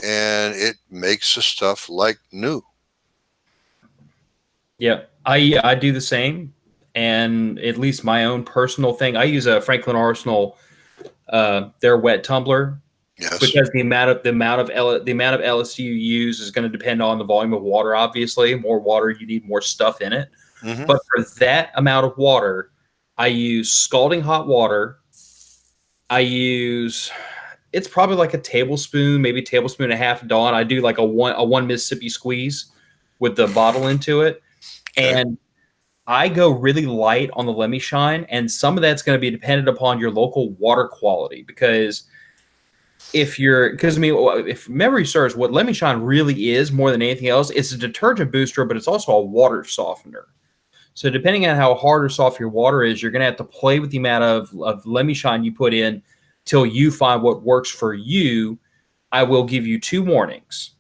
and it makes the stuff like new. Yeah, I do the same, and at least my own personal thing. I use a Franklin Arsenal, their wet tumbler. Yes. Because the amount of LSD you use is going to depend on the volume of water. Obviously, more water, you need more stuff in it. Mm-hmm. But for that amount of water, I use scalding hot water. It's probably like a tablespoon, maybe a tablespoon and a half of Dawn. I do like a one Mississippi squeeze with the bottle into it, okay. And I go really light on the Lemmy Shine, and some of that's going to be dependent upon your local water quality because. If memory serves, what Lemmy Shine really is more than anything else, it's a detergent booster, but it's also a water softener. So depending on how hard or soft your water is, you're going to have to play with the amount of Lemmy Shine you put in till you find what works for you. I will give you 2 warnings.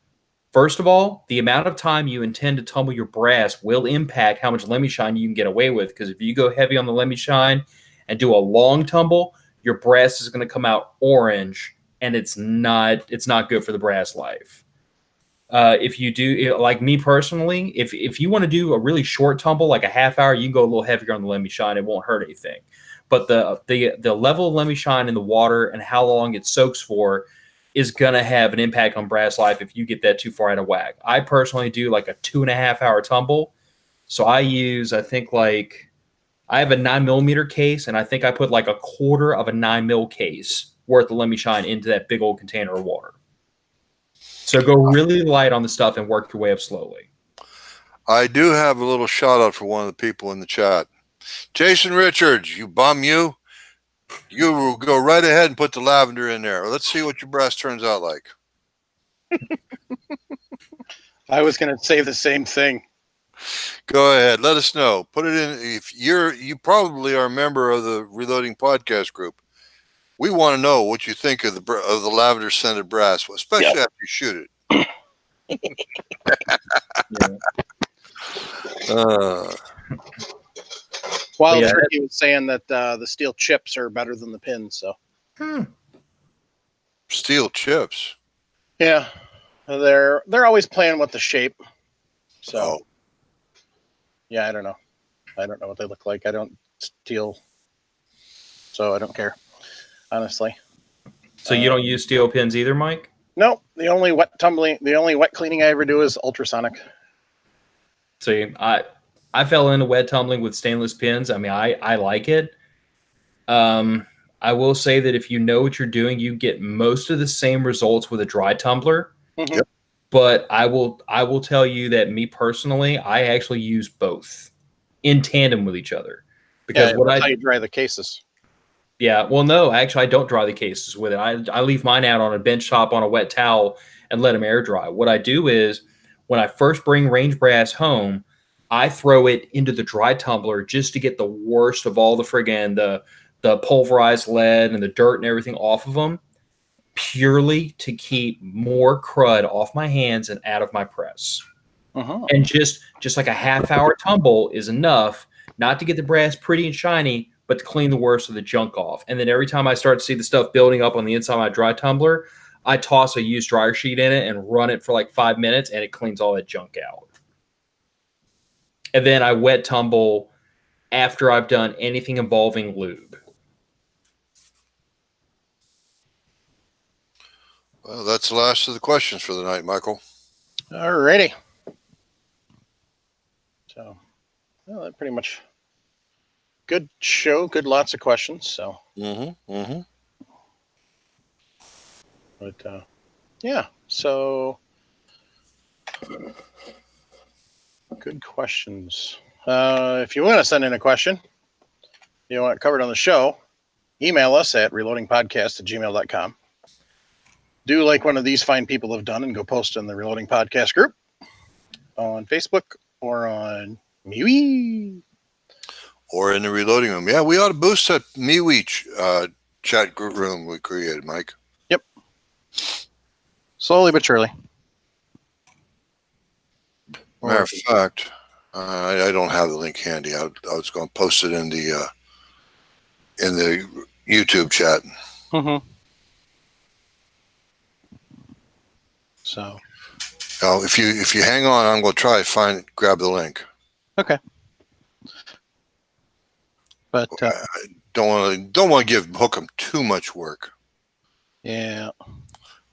First of all, the amount of time you intend to tumble your brass will impact how much Lemmy Shine you can get away with. Because if you go heavy on the Lemmy Shine and do a long tumble, your brass is going to come out orange. And it's not good for the brass life. If you do, like me personally, if you want to do a really short tumble, like a half hour, you can go a little heavier on the Lemmy Shine. It won't hurt anything. But the level of Lemmy Shine in the water and how long it soaks for is going to have an impact on brass life if you get that too far out of whack. I personally do like a 2.5 hour tumble. So I have a 9mm case, and I think I put like a quarter of a 9mm case worth of Lemmy Shine into that big old container of water. So go really light on the stuff and work your way up slowly. I do have a little shout out for one of the people in the chat. Jason Richards, you bum you. You go right ahead and put the lavender in there. Let's see what your brass turns out like. I was going to say the same thing. Go ahead. Let us know. Put it in. If you probably are a member of the Reloading Podcast group. We want to know what you think of the lavender scented brass, especially after you shoot it. Wild Turkey was saying that the steel chips are better than the pins. So steel chips. Yeah, they're always playing with the shape. So yeah, I don't know what they look like. I don't steel, so I don't care. Honestly. So you don't use steel pins either, Mike? No, the only wet cleaning I ever do is ultrasonic. See, I fell into wet tumbling with stainless pins. I mean, I like it. I will say that if you know what you're doing, you get most of the same results with a dry tumbler. Mm-hmm. Yep. But I will tell you that me personally, I actually use both in tandem with each other. Because how you dry the cases. Yeah, well, no, actually, I don't dry the cases with it. I leave mine out on a bench top on a wet towel and let them air dry. What I do is when I first bring range brass home, I throw it into the dry tumbler just to get the worst of all the friggin' the pulverized lead and the dirt and everything off of them, purely to keep more crud off my hands and out of my press. And just like a half-hour tumble is enough, not to get the brass pretty and shiny, but to clean the worst of the junk off. And then every time I start to see the stuff building up on the inside of my dry tumbler, I toss a used dryer sheet in it and run it for like 5 minutes, and it cleans all that junk out. And then I wet tumble after I've done anything involving lube. Well, that's the last of the questions for the night, Michael. All righty. So, well, that pretty much good show. Good, lots of questions. So, but yeah. So, good questions. If you want to send in a question, you want it covered on the show, email us at reloadingpodcast@gmail.com. Do like one of these fine people have done and go post in the Reloading Podcast group on Facebook or on MeWe. Or in the Reloading Room. Yeah, we ought to boost that MeWe chat group room we created, Mike. Yep. Slowly but surely. Matter of fact, I don't have the link handy. I was going to post it in the YouTube chat. So, if you hang on, I'm going to try to grab the link. Okay. But I don't want to give Hookem too much work. Yeah.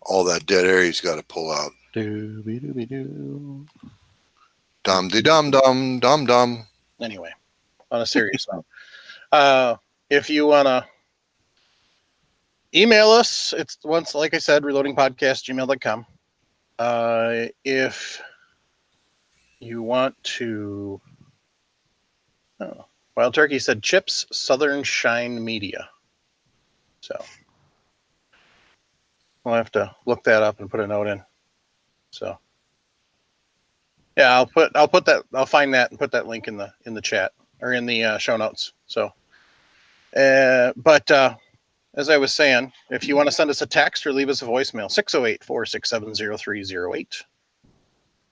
All that dead air he's got to pull out. Dooby-dooby-doo. Dum-de-dum-dum-dum-dum. Anyway, on a serious note, if you want to email us, it's once, like I said, reloadingpodcast@gmail.com. If you want to, Wild Turkey said Chips Southern Shine Media. So we'll have to look that up and put a note in. So yeah, I'll find that and put that link in the chat or in the show notes. So, but as I was saying, if you want to send us a text or leave us a voicemail, 608-467-0308.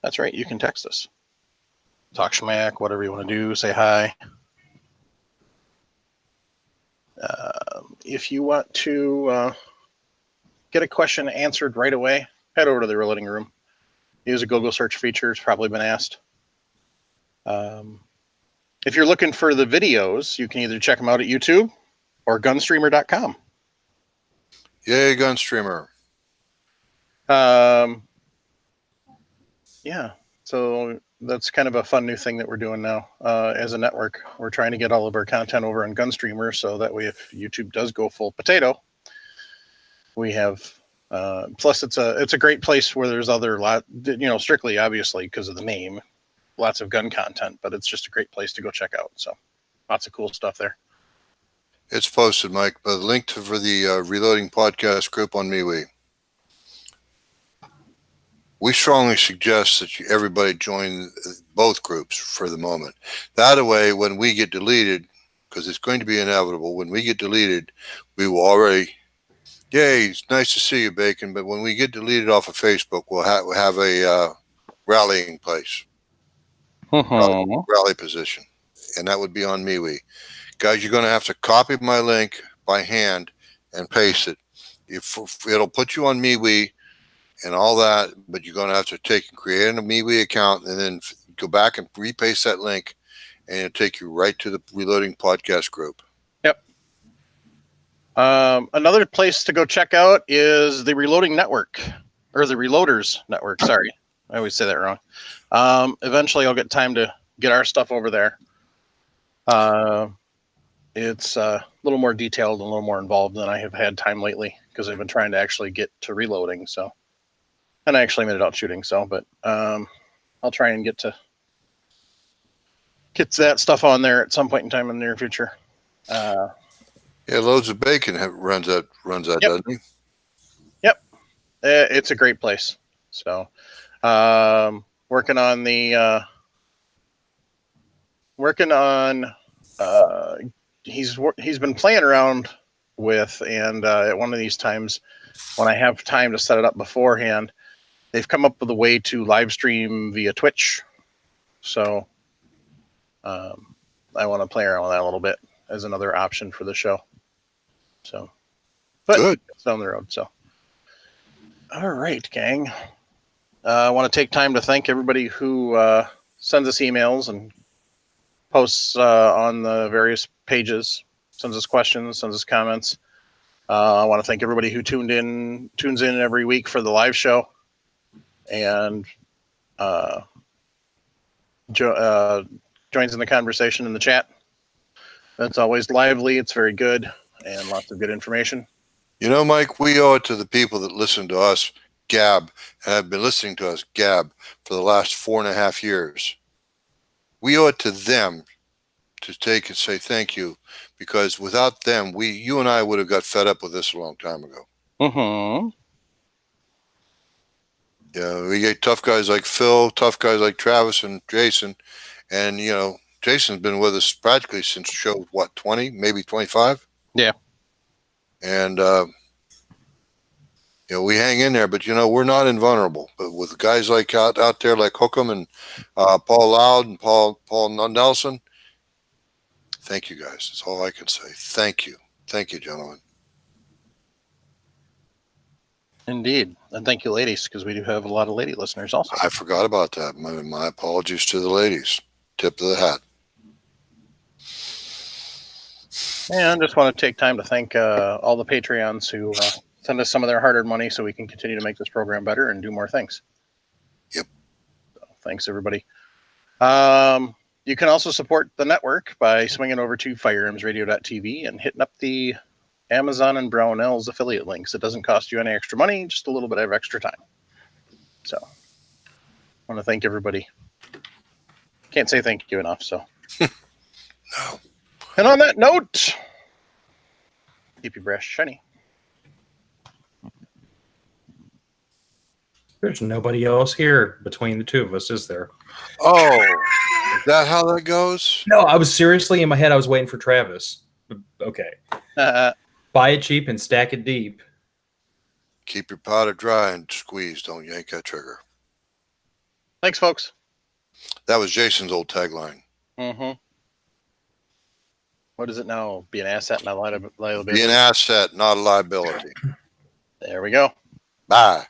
That's right, you can text us. Talk schmack, whatever you want to do, say hi. If you want to get a question answered right away, head over to the Reloading Room. Use a Google search feature. It's probably been asked. If you're looking for the videos, you can either check them out at YouTube or gunstreamer.com. Yay, Gunstreamer. Yeah, so that's kind of a fun new thing that we're doing now as a network. We're trying to get all of our content over on Gunstreamer, so that way if YouTube does go full potato, we have plus it's a great place where there's strictly obviously because of the name, lots of gun content, but it's just a great place to go check out. So lots of cool stuff there. It's posted, Mike, but the link for the Reloading Podcast group on MeWe. We strongly suggest that everybody join both groups for the moment. That way, when we get deleted, because it's going to be inevitable, when we get deleted, we will already, yay, it's nice to see you, Bacon, but when we get deleted off of Facebook, we'll have a rallying place, rally position, and that would be on MeWe. Guys, you're going to have to copy my link by hand and paste it. It'll put you on MeWe and all that, but you're going to have to create a MeWe account and then go back and repaste that link, and it'll take you right to the Reloading Podcast group. Yep. Another place to go check out is the Reloading Network, or the Reloaders Network. Sorry, I always say that wrong. Eventually, I'll get time to get our stuff over there. It's a little more detailed and a little more involved than I have had time lately because I've been trying to actually get to reloading. So, and I actually made it out shooting. So, but I'll try and get that stuff on there at some point in time in the near future. Yeah, Loads of Bacon runs that, yep. Doesn't he? Yep, it's a great place. So, working on he's been playing around with, and at one of these times, when I have time to set it up beforehand, they've come up with a way to live stream via Twitch. So I want to play around with that a little bit as another option for the show. So, but Good. it's down the road. So, all right, gang. I want to take time to thank everybody who sends us emails and posts on the various pages, sends us questions, sends us comments. I want to thank everybody who tunes in every week for the live show, and joins in the conversation in the chat. That's always lively. It's very good and lots of good information. You know, Mike, we owe it to the people that listen to us gab and have been listening to us gab for the last 4.5 years. We owe it to them to take and say thank you, because without them, you and I would have got fed up with this a long time ago. Mm-hmm. Yeah, we get tough guys like Phil, tough guys like Travis and Jason, and you know, Jason's been with us practically since show 20, maybe 25. Yeah. And you know, we hang in there, but you know, we're not invulnerable. But with guys like out there like Hookham and Paul Loud and Paul Nelson, thank you guys. That's all I can say. Thank you, gentlemen. Indeed, and thank you, ladies, because we do have a lot of lady listeners also. I forgot about that. My apologies to the ladies. Tip of the hat. And I just want to take time to thank all the Patreons who send us some of their hard-earned money so we can continue to make this program better and do more things. Yep. So, thanks, everybody. You can also support the network by swinging over to firearmsradio.tv and hitting up the Amazon and Brownells affiliate links. It doesn't cost you any extra money, just a little bit of extra time. So I want to thank everybody. Can't say thank you enough. So No. And on that note, keep your breath shiny. There's nobody else here between the two of us, is there? Oh, is that how that goes? No, I was seriously in my head. I was waiting for Travis. Okay. Buy it cheap and stack it deep. Keep your powder dry and squeeze. Don't yank that trigger. Thanks, folks. That was Jason's old tagline. Mm-hmm. What is it now? Be an asset, not liability. Be an asset, not a liability. There we go. Bye.